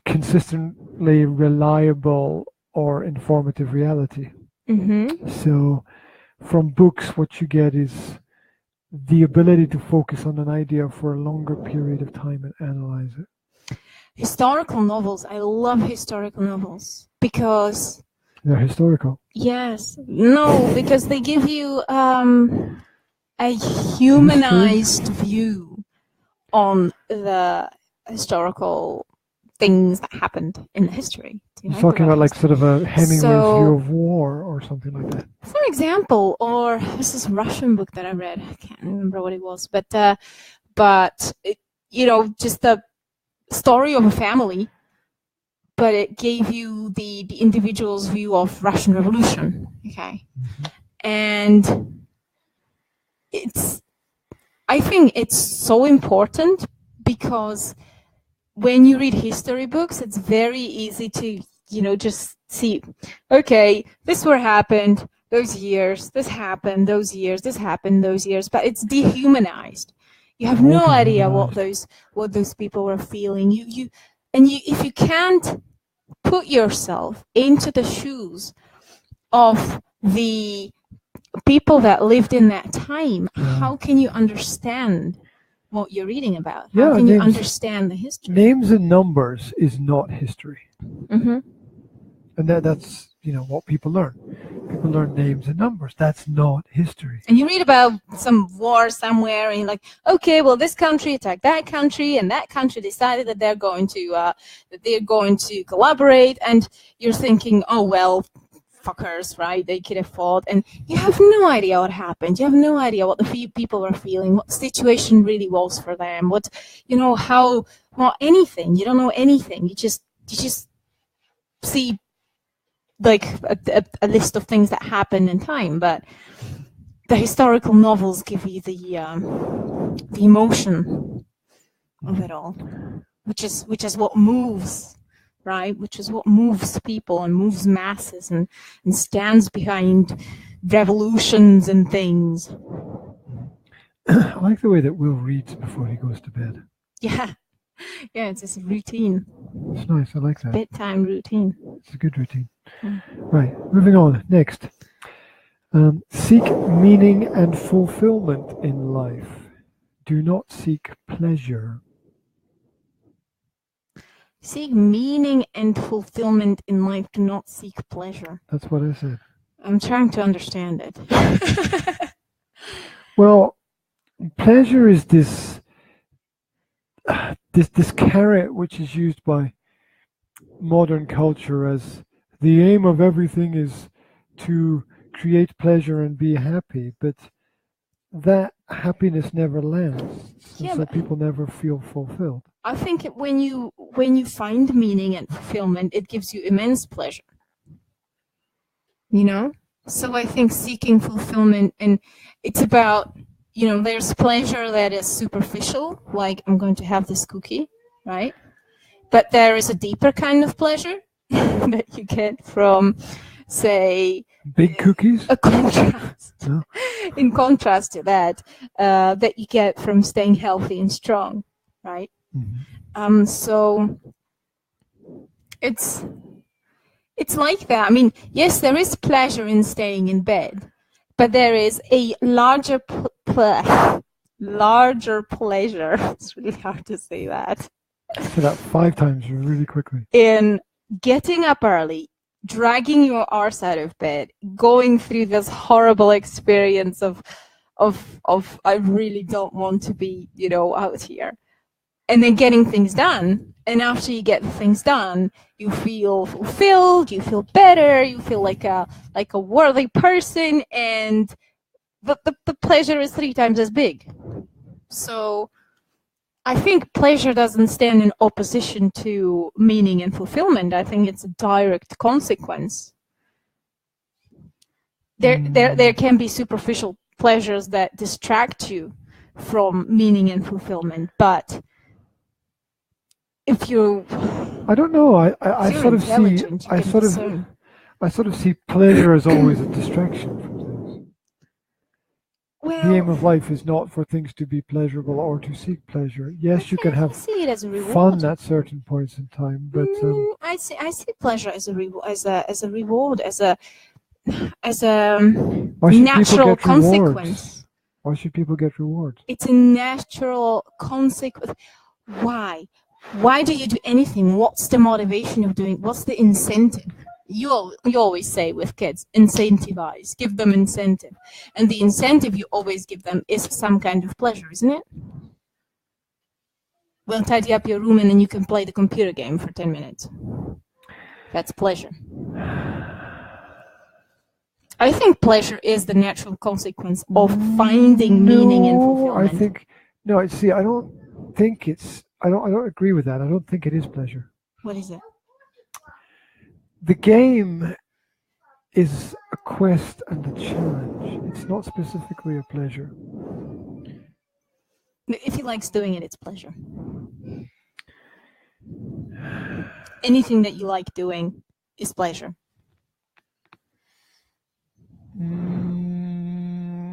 S1: consistently reliable or informative reality. So from books, what you get is the ability to focus on an idea for a longer period of time and analyze it.
S2: Historical novels. I love historical novels because
S1: they're historical.
S2: Yes. No, because they give you a humanized view on the historical things that happened in history.
S1: You're talking about like sort of a Hemingway's view of war or something like that.
S2: For example, or this is a Russian book that I read. I can't remember what it was, but it, just the story of a family, but it gave you the individual's view of Russian Revolution. Okay, and I think it's so important because when you read history books, it's very easy to, just see, okay, this what happened those years, this happened those years, this happened those years, but it's dehumanized. You have no idea what those people were feeling. If you can't put yourself into the shoes of the people that lived in that time, how can you understand what you're reading about? How can you understand the history?
S1: Names and numbers is not history.
S2: Mm-hmm.
S1: And that's what people learn. People learn names and numbers. That's not history.
S2: And you read about some war somewhere, and you're like, okay, well, this country attacked that country, and that country decided that they're going to collaborate, and you're thinking, oh well, fuckers, right? They could have fought, and you have no idea what happened. You have no idea what the people were feeling, what the situation really was for them, anything. You don't know anything. You just see like a list of things that happened in time, but the historical novels give you the emotion of it all, which is what moves. Right, which is what moves people and moves masses and stands behind revolutions and things.
S1: I like the way that Will reads before he goes to bed.
S2: Yeah, it's just a routine.
S1: It's nice. I like that.
S2: Bedtime routine.
S1: It's a good routine. Right, moving on. Next, seek meaning and fulfillment in life. Do not seek pleasure.
S2: Seek meaning and fulfillment in life. Do not seek pleasure.
S1: That's what I said.
S2: I'm trying to understand it.
S1: Well, pleasure is this carrot which is used by modern culture as the aim of everything is to create pleasure and be happy, but that happiness never lasts, so people never feel fulfilled.
S2: I think when you find meaning and fulfillment, it gives you immense pleasure. So I think seeking fulfillment, and it's about, there's pleasure that is superficial, like I'm going to have this cookie, right? But there is a deeper kind of pleasure that you get from, say,
S1: big cookies.
S2: A contrast. No. In contrast to that, that you get from staying healthy and strong, right? Mm-hmm. So it's like that. I mean, yes, there is pleasure in staying in bed, but there is a larger pleasure. It's really hard to say that.
S1: Say that 5 times really quickly.
S2: In getting up early, dragging your arse out of bed, going through this horrible experience of I really don't want to be, out here. And then getting things done. And after you get the things done, you feel fulfilled, you feel better, you feel like a worthy person, and the pleasure is 3 times as big. So I think pleasure doesn't stand in opposition to meaning and fulfillment. I think it's a direct consequence. There can be superficial pleasures that distract you from meaning and fulfillment, but if you,
S1: I don't know. I sort of see pleasure as always a distraction from things.
S2: Well,
S1: the aim of life is not for things to be pleasurable or to seek pleasure. Yes, you can have
S2: see it as a
S1: fun at certain points in time, but
S2: I see pleasure as a reward, as a natural consequence.
S1: Why should people get rewards?
S2: It's a natural consequence. Why? Why do you do anything? What's the motivation of doing? What's the incentive? You always say with kids, incentivize, give them incentive. And the incentive you always give them is some kind of pleasure, isn't it? We'll tidy up your room and then you can play the computer game for 10 minutes. That's pleasure. I think pleasure is the natural consequence of finding meaning and fulfillment.
S1: I don't think it's, I don't agree with that. I don't think it is pleasure.
S2: What is it?
S1: The game is a quest and a challenge. It's not specifically a pleasure.
S2: If he likes doing it, it's pleasure. Anything that you like doing is pleasure.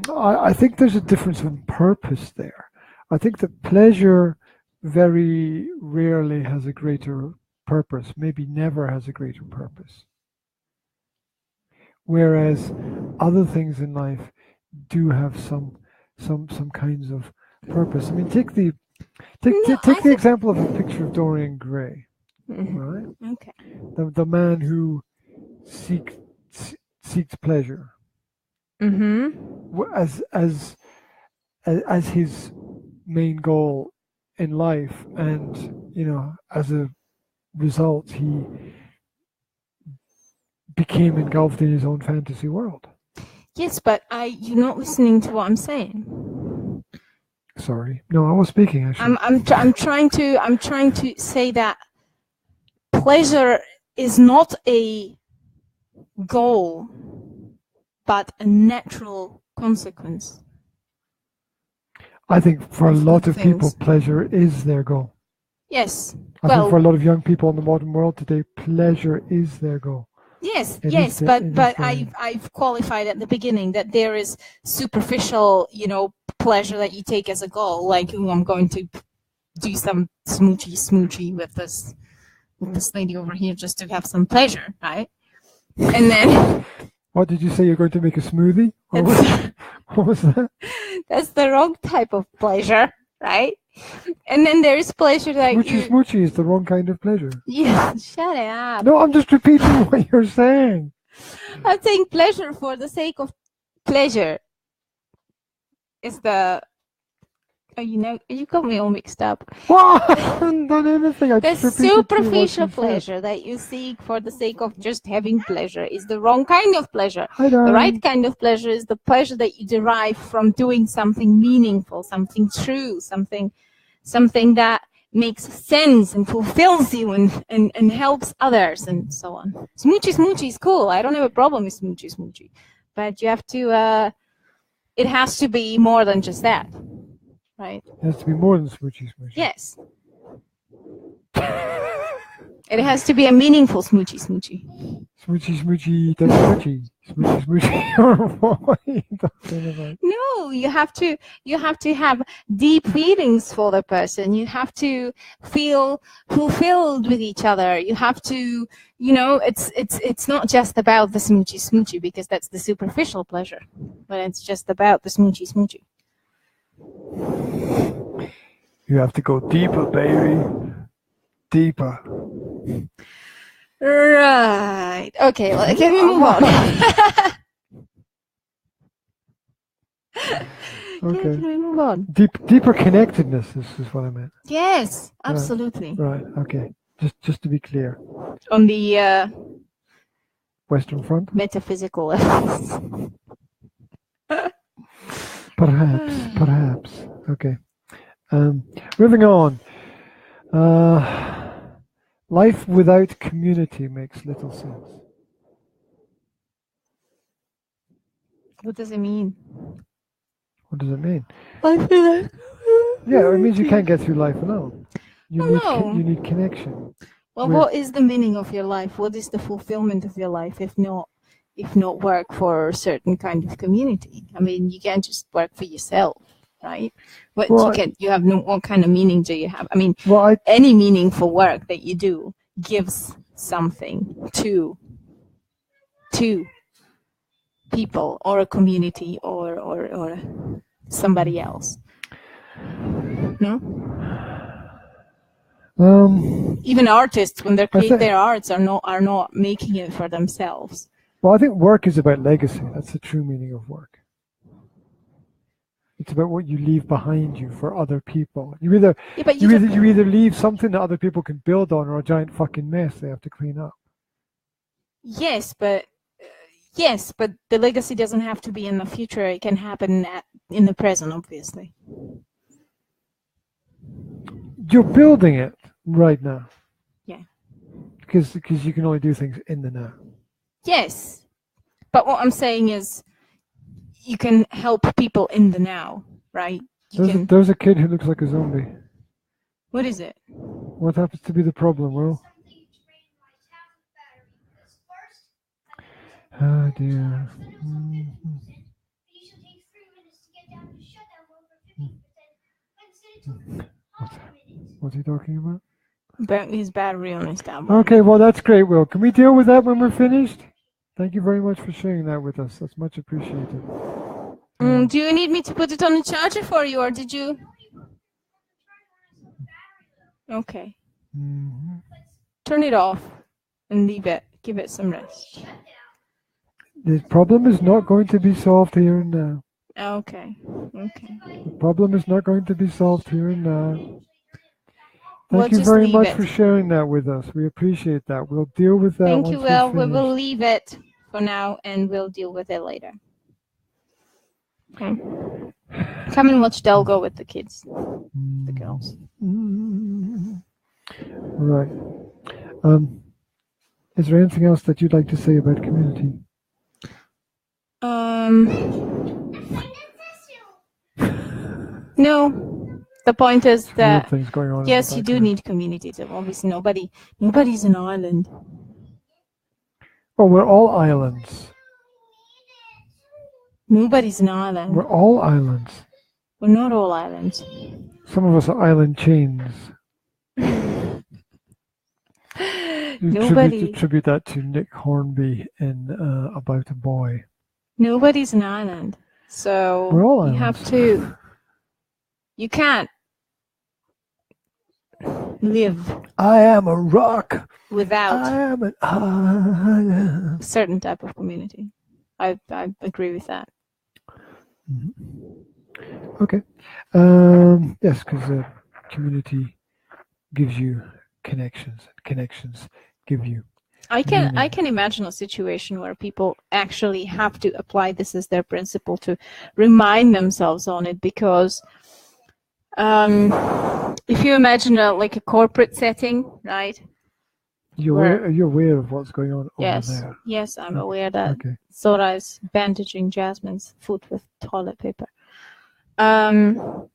S1: I think there's a difference in purpose there. I think that pleasure very rarely has a greater purpose, maybe never has a greater purpose. Whereas other things in life do have some kinds of purpose. I mean, take the example of a picture of Dorian Gray, right?
S2: Okay.
S1: The man who seeks pleasure. As his main goal in life, and as a result, he became engulfed in his own fantasy world.
S2: Yes, but you're not listening to what I'm saying.
S1: Sorry, no, I was speaking. Actually,
S2: I'm trying to say that pleasure is not a goal, but a natural consequence.
S1: I think for a lot of people, pleasure is their goal.
S2: Yes.
S1: I think for a lot of young people in the modern world today, pleasure is their goal.
S2: Yes, but I've qualified at the beginning that there is superficial, pleasure that you take as a goal, like, I'm going to do some smoochy with this lady over here just to have some pleasure, right? And then
S1: what did you say? You're going to make a smoothie? What was that?
S2: That's the wrong type of pleasure, right? And then there is pleasure that
S1: smoochy is the wrong kind of pleasure.
S2: Yeah, shut up.
S1: No, I'm just repeating what you're saying.
S2: I'm saying pleasure for the sake of pleasure is the. You got me all mixed up.
S1: What? I haven't done anything.
S2: The superficial pleasure that you seek for the sake of just having pleasure is the wrong kind of pleasure. The right kind of pleasure is the pleasure that you derive from doing something meaningful, something true, something that makes sense and fulfills you and helps others and so on. Smoochy is cool. I don't have a problem with smoochy. But you have to, it has to be more than just that. Right.
S1: It has to be more than smoochy.
S2: Yes. It has to be a meaningful smoochy.
S1: Smoochy, that's smoochy. Or what are you talking about?
S2: No, you have to have deep feelings for the person. You have to feel fulfilled with each other. You have to, it's not just about the smoochy because that's the superficial pleasure, but it's just about the smoochy.
S1: You have to go deeper, baby. Deeper.
S2: Right. Okay, well, can we move on?
S1: Okay.
S2: Can we move on?
S1: Deeper connectedness is what I meant.
S2: Yes, absolutely.
S1: Right. Okay. Just to be clear.
S2: On the
S1: Western Front?
S2: Metaphysical levels.
S1: Perhaps. Okay. Moving on. Life without community makes little sense.
S2: What does it mean?
S1: What does it mean?
S2: Life without.
S1: Yeah, it means you can't get through life alone. You need connection.
S2: Well, what is the meaning of your life? What is the fulfillment of your life if not work for a certain kind of community? I mean, you can't just work for yourself, right? What kind of meaning do you have? I mean, any meaningful work that you do gives something to people or a community or somebody else. No? Even artists, when they create their arts, are not making it for themselves.
S1: Well, I think work is about legacy. That's the true meaning of work. It's about what you leave behind you for other people. You either leave something that other people can build on, or a giant fucking mess they have to clean up.
S2: Yes, but the legacy doesn't have to be in the future. It can happen in the present, obviously.
S1: You're building it right now.
S2: Yeah.
S1: Because you can only do things in the now.
S2: Yes, but what I'm saying is, you can help people in the now, right?
S1: There's a kid who looks like a zombie.
S2: What is it?
S1: What happens to be the problem, Will? Oh dear. What's he talking about?
S2: About his battery on his tablet.
S1: Okay, well that's great, Will. Can we deal with that when we're finished? Thank you very much for sharing that with us. That's much appreciated.
S2: Do you need me to put it on the charger for you, or did you? Okay. Turn it off and leave it. Give it some rest.
S1: The problem is not going to be solved here and now.
S2: Okay.
S1: The problem is not going to be solved here and now. Thank you very much for sharing that with us. We appreciate that. We'll deal with that.
S2: Thank you, Will. We will leave it for now, and we'll deal with it later. Okay. Come and watch Delgo with the kids, the girls.
S1: Right. Is there anything else that you'd like to say about community?
S2: No. The point is that
S1: yes,
S2: you do need communities. Obviously, nobody's an island.
S1: Well, we're all islands.
S2: Nobody's an island.
S1: We're all islands.
S2: We're not all islands.
S1: Some of us are island chains. Attribute that to Nick Hornby in About a Boy.
S2: Nobody's an island. So
S1: we're all islands.
S2: You have to. You can't live.
S1: I am a rock.
S2: Without
S1: I am an island.
S2: A certain type of community. I agree with that.
S1: Okay. Yes, because community gives you connections. Connections give you.
S2: I can imagine a situation where people actually have to apply this as their principle to remind themselves on it, because if you imagine a corporate setting, right?
S1: You're aware of what's going on over there.
S2: Yes, I'm aware that Sora is bandaging Jasmine's foot with toilet paper. I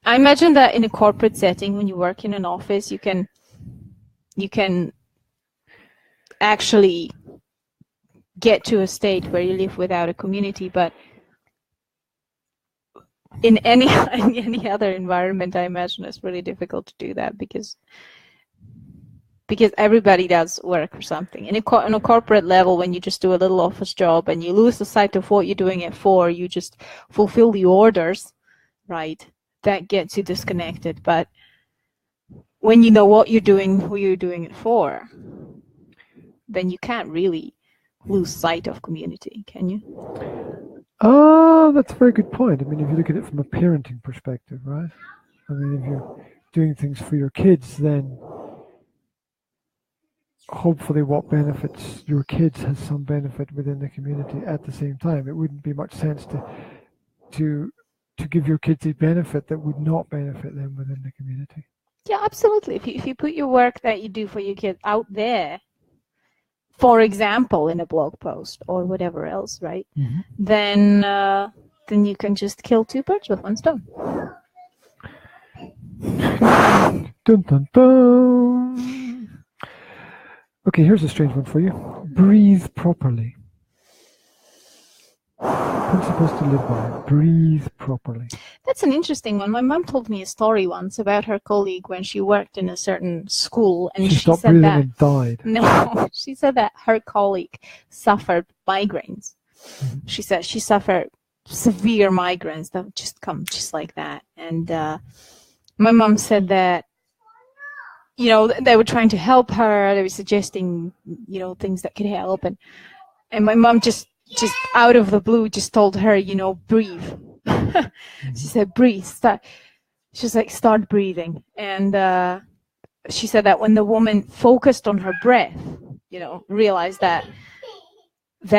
S2: imagine that in a corporate setting, when you work in an office, you can actually get to a state where you live without a community, but in any other environment, I imagine it's really difficult to do that because everybody does work for something. On a corporate level, when you just do a little office job and you lose the sight of what you're doing it for, you just fulfill the orders, right? That gets you disconnected. But when you know what you're doing, who you're doing it for, then you can't really lose sight of community, can you?
S1: Oh, that's a very good point. I mean, if you look at it from a parenting perspective, right? I mean, if you're doing things for your kids, then hopefully what benefits your kids has some benefit within the community at the same time. It wouldn't be much sense to give your kids a benefit that would not benefit them within the community.
S2: Yeah, absolutely. If you put your work that you do for your kids out there, for example, in a blog post or whatever else, right?
S1: Mm-hmm.
S2: Then you can just kill two birds with one stone.
S1: Dun, dun, dun. Okay, here's a strange one for you. Breathe properly. Principles to live by. Breathe properly.
S2: That's an interesting one. My mom told me a story once about her colleague when she worked in a certain school, and she
S1: stopped
S2: said
S1: breathing
S2: that
S1: and died.
S2: No, she said that her colleague suffered migraines.
S1: Mm-hmm.
S2: She said she suffered severe migraines that would just come just like that. And my mom said that, you know, they were trying to help her. They were suggesting, you know, things that could help. And my mom just out of the blue just told her, you know, breathe. She said, breathe. She's like, start breathing. And she said that when the woman focused on her breath, you know, realized that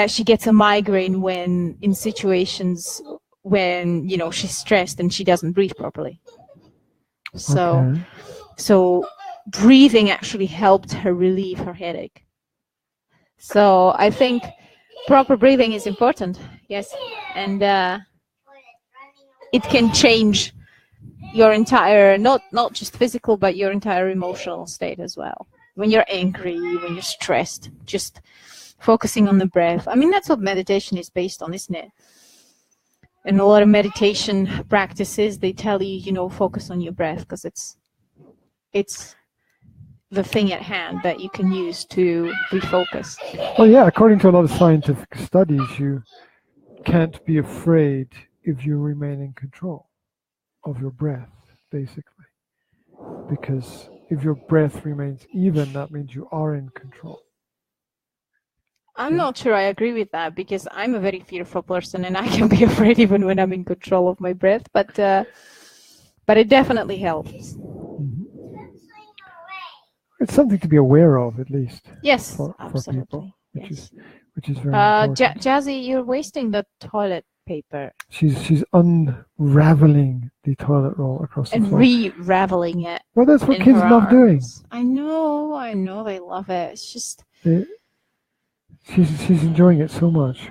S2: she gets a migraine when in situations when, you know, she's stressed and she doesn't breathe properly. So, so breathing actually helped her relieve her headache. So I think proper breathing is important. Yes. And it can change your entire, not just physical, but your entire emotional state as well. When you're angry, when you're stressed, just focusing on the breath. I mean, that's what meditation is based on, isn't it? And a lot of meditation practices, they tell you, you know, focus on your breath, because it's the thing at hand that you can use to refocus.
S1: Well, yeah, according to a lot of scientific studies, you can't be afraid if you remain in control of your breath, basically. Because if your breath remains even, that means you are in control.
S2: I'm not sure I agree with that, because I'm a very fearful person and I can be afraid even when I'm in control of my breath, but it definitely helps.
S1: It's something to be aware of, at least.
S2: Yes,
S1: for
S2: absolutely.
S1: People, which is very important.
S2: Jazzy, you're wasting the toilet paper.
S1: She's unraveling the toilet roll across the floor.
S2: And re-raveling it.
S1: Well, that's what kids love doing.
S2: I know, they love it. It's just...
S1: She's enjoying it so much.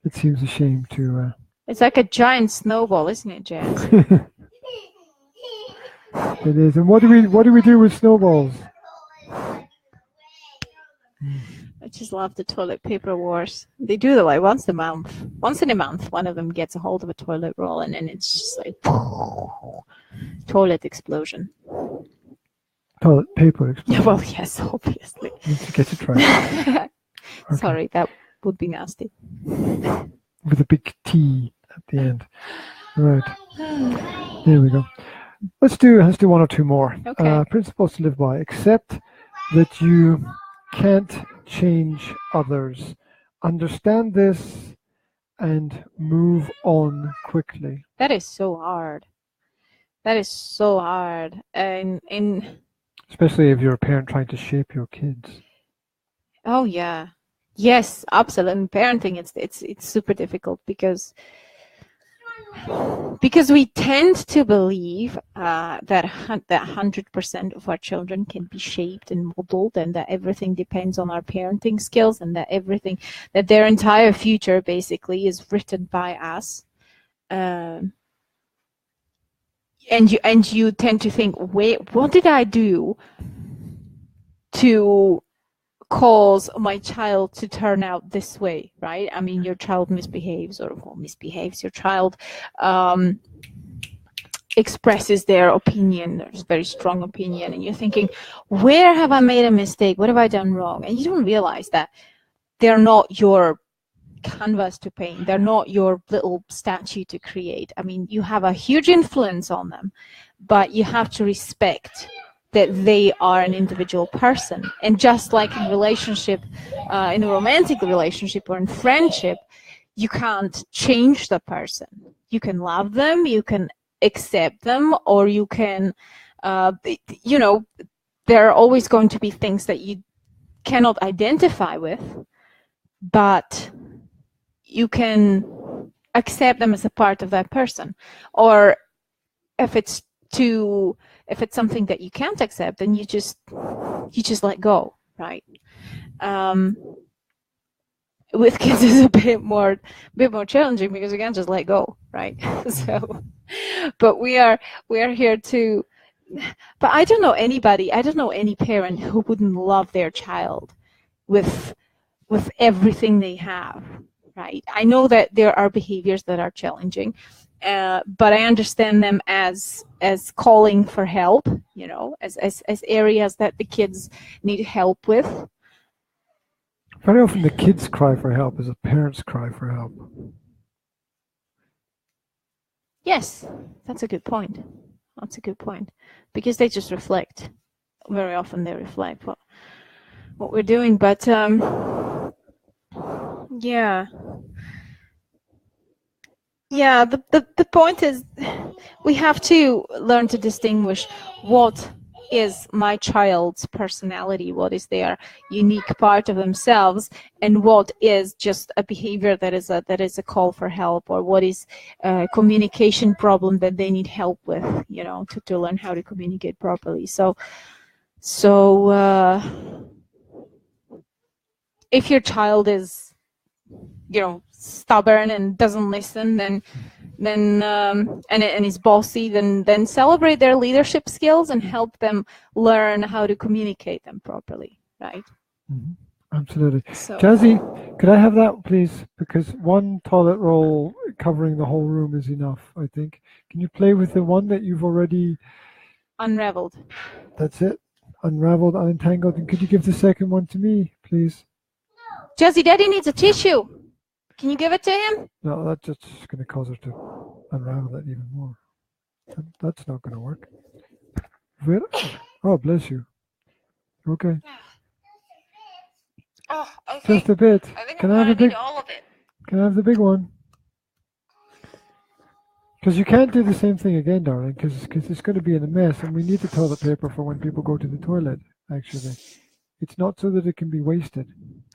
S1: It seems a shame to...
S2: It's like a giant snowball, isn't it, Jazz?
S1: It is. And what do we do with snowballs?
S2: I just love the toilet paper wars. They do that like once in a month, one of them gets a hold of a toilet roll, and then it's just like toilet explosion.
S1: Toilet paper explosion.
S2: Yeah, well, yes, obviously.
S1: Need to get to try it. Okay.
S2: Sorry, that would be nasty.
S1: With a big T at the end. Right. There we go. Let's do one or two more.
S2: Okay.
S1: Principles to live by. Accept that you can't change others. Understand this and move on quickly.
S2: That is so hard. That is so hard. And
S1: especially if you're a parent trying to shape your kids.
S2: Oh yeah. Yes, absolutely. In parenting, it's super difficult because we tend to believe that 100% of our children can be shaped and modeled, and that everything depends on our parenting skills, and that their entire future basically is written by us. And you tend to think, wait, what did I do to cause my child to turn out this way, right? I mean, your child misbehaves, your child expresses their opinion, there's a very strong opinion, and you're thinking, where have I made a mistake? What have I done wrong? And you don't realize that they're not your canvas to paint. They're not your little statue to create. I mean, you have a huge influence on them, but you have to respect that they are an individual person. And just like in relationship, in a romantic relationship or in friendship, you can't change the person. You can love them, you can accept them, or you can, you know, there are always going to be things that you cannot identify with, but you can accept them as a part of that person. Or if it's something that you can't accept, then you just let go, right? With kids it's a bit more challenging because you can't just let go, right? So, but we are here to. But I don't know any parent who wouldn't love their child with everything they have, right? I know that there are behaviors that are challenging, but I understand them as calling for help, you know, as areas that the kids need help with.
S1: Very often the kids cry for help as the parents cry for help.
S2: Yes, that's a good point. That's a good point. Because they just reflect. Very often they reflect what we're doing. But yeah. Yeah, the point is we have to learn to distinguish what is my child's personality, what is their unique part of themselves, and what is just a behavior that is a call for help, or what is a communication problem that they need help with, you know, to learn how to communicate properly. So if your child is, you know, stubborn and doesn't listen, and is bossy, then celebrate their leadership skills and help them learn how to communicate them properly, right?
S1: Mm-hmm. Absolutely.
S2: So,
S1: Jazzy, could I have that, please? Because one toilet roll covering the whole room is enough, I think. Can you play with the one that you've already
S2: unraveled?
S1: That's it. Unraveled, unentangled. And could you give the second one to me, please?
S2: Jazzy, Daddy needs a tissue. Can you give it to him?
S1: No, that's just going to cause her to unravel it even more. That's not going to work. Oh, bless you. Okay.
S2: Oh, okay.
S1: Just a bit.
S2: I think
S1: Can
S2: I'm
S1: I have
S2: gonna
S1: a big?
S2: need all of it.
S1: Can I have the big one? Because you can't do the same thing again, darling. Because it's going to be in a mess, and we need the toilet paper for when people go to the toilet. Actually, it's not so that it can be wasted.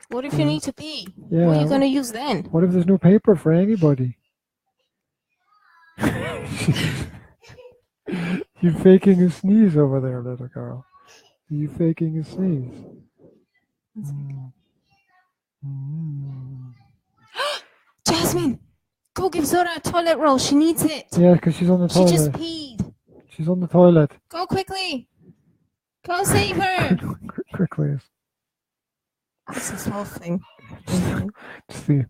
S2: What if you need to pee?
S1: Yeah.
S2: What are you going to use then?
S1: What if there's no paper for anybody? You faking a sneeze over there, little girl. Are you faking a sneeze?
S2: Jasmine, go give Zora a toilet roll. She needs it.
S1: Yeah, because she's on the toilet.
S2: She just peed.
S1: She's on the toilet.
S2: Go quickly. Go save her.
S1: Quickly.
S2: What's this whole thing?
S1: It's the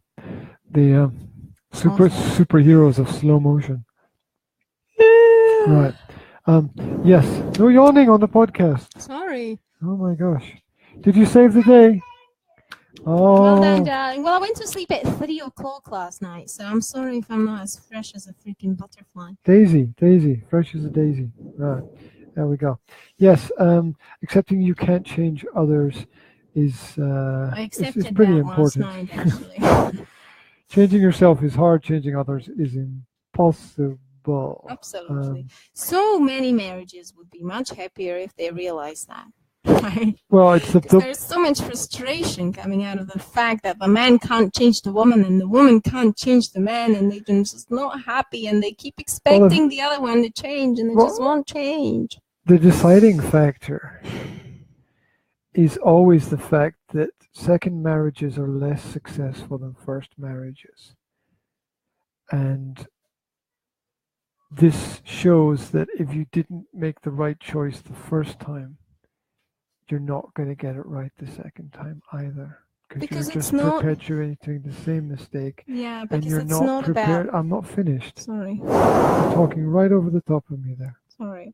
S1: superheroes of slow motion. Right. Yes. No yawning on the podcast.
S2: Sorry.
S1: Oh my gosh. Did you save the day? Oh.
S2: Well done, darling. Well, I went to sleep at 3 o'clock last night, so I'm sorry if I'm not as fresh as a freaking butterfly.
S1: Daisy. Fresh as a daisy. Right. There we go. Yes. Accepting you can't change others is pretty important.
S2: Last night, actually.
S1: Changing yourself is hard. Changing others is impossible.
S2: Absolutely. So many marriages would be much happier if they realized that. Right?
S1: Well,
S2: there's so much frustration coming out of the fact that the man can't change the woman and the woman can't change the man, and they're just not happy, and they keep expecting the other one to change, and they just won't change.
S1: The deciding factor is always the fact that second marriages are less successful than first marriages. And this shows that if you didn't make the right choice the first time, you're not going to get it right the second time either. Because you're just perpetuating the same mistake.
S2: Yeah, because
S1: and you're
S2: it's
S1: not prepared. I'm not finished.
S2: Sorry.
S1: You're talking right over the top of me there.
S2: Sorry.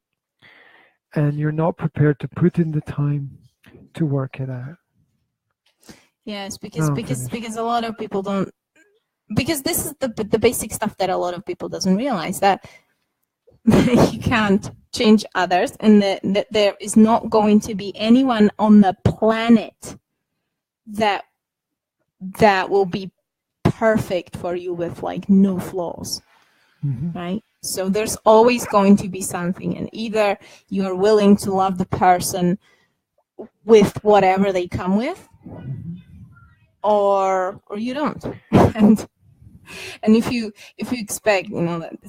S1: And you're not prepared to put in the time to work it out.
S2: Yes, because a lot of people don't. Because this is the basic stuff that a lot of people doesn't realize, that you can't change others, and that there is not going to be anyone on the planet that will be perfect for you with like no flaws.
S1: Mm-hmm.
S2: Right? So there's always going to be something, and either you are willing to love the person with whatever they come with, or you don't. And if you expect, you know, that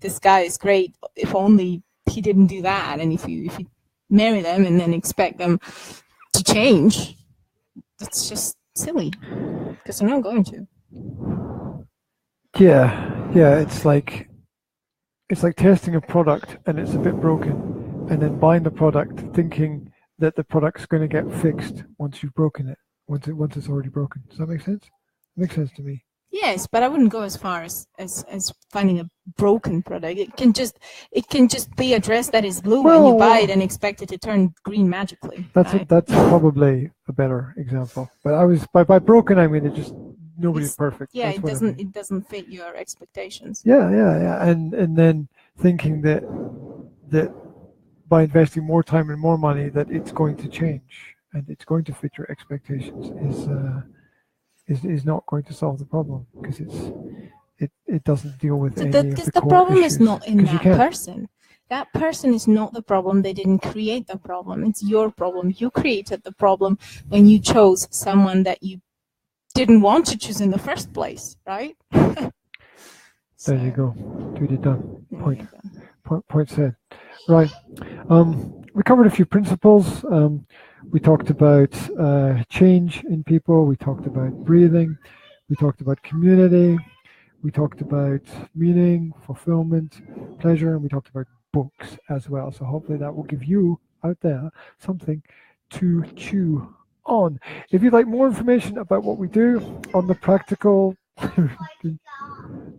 S2: this guy is great, if only he didn't do that, and if you marry them and then expect them to change, that's just silly, because they're not going to.
S1: Yeah, it's like testing a product and it's a bit broken, and then buying the product thinking that the product's going to get fixed once you've broken it, once it's already broken. Does that make sense? It makes sense to me.
S2: Yes, but I wouldn't go as far as finding a broken product. It can just be a dress that is blue, and you buy it and expect it to turn green magically.
S1: That's probably a better example. But I was by broken, I mean it just nobody's perfect.
S2: Yeah,
S1: That's
S2: it
S1: what I mean.
S2: doesn't fit your expectations.
S1: Yeah. And then thinking that by investing more time and more money that it's going to change and it's going to fit your expectations is not going to solve the problem, because it doesn't deal with any of the core
S2: problem
S1: issues.
S2: is not in that person. That person is not the problem. They didn't create the problem. It's your problem. You created the problem when you chose someone that you didn't want to choose in the first place, right?
S1: There you go. Duty done. Point said. Right. We covered a few principles. We talked about change in people. We talked about breathing. We talked about community. We talked about meaning, fulfillment, pleasure, and we talked about books as well. So hopefully that will give you out there something to chew on. If you'd like more information about what we do on the practical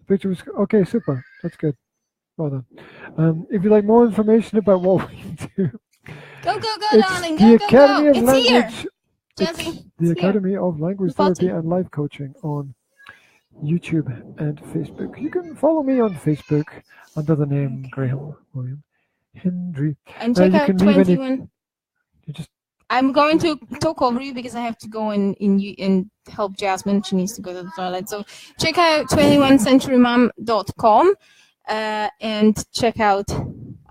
S1: picture was okay, super. That's good. Well done. If you'd like more information about what we do,
S2: go, darling. Go,
S1: Academy
S2: go.
S1: Of
S2: It's
S1: Language,
S2: here.
S1: It's the Academy of Language Therapy and Life Coaching on YouTube and Facebook. You can follow me on Facebook under the name Graham William Hendrey.
S2: And check out 21. I'm going to talk over you because I have to go and help Jasmine. She needs to go to the toilet. So check out 21centurymom.com and check out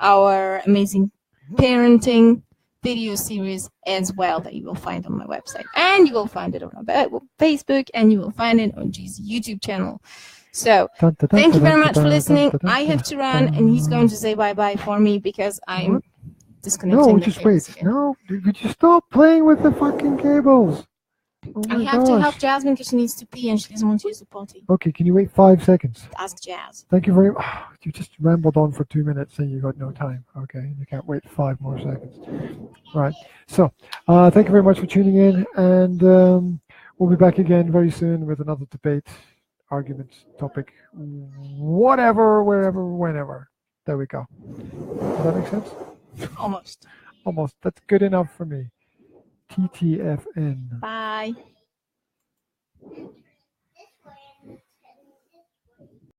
S2: our amazing parenting video series as well that you will find on my website. And you will find it on Facebook, and you will find it on G's YouTube channel. So thank you very much for listening. I have to run, and he's going to say bye-bye for me because I'm disconnecting.
S1: No, just wait. Again. No, would you stop playing with the fucking cables? Oh
S2: I have to help Jasmine because she needs to pee and she doesn't want to use the potty.
S1: Okay, can you wait 5 seconds?
S2: Ask Jazz.
S1: Thank you very much. You just rambled on for 2 minutes saying you got no time. Okay, you can't wait 5 more seconds. Right. So, thank you very much for tuning in, and we'll be back again very soon with another debate, argument, topic, whatever, wherever, whenever. There we go. Does that make sense?
S2: Almost.
S1: Almost. That's good enough for me. TTFN.
S2: Bye.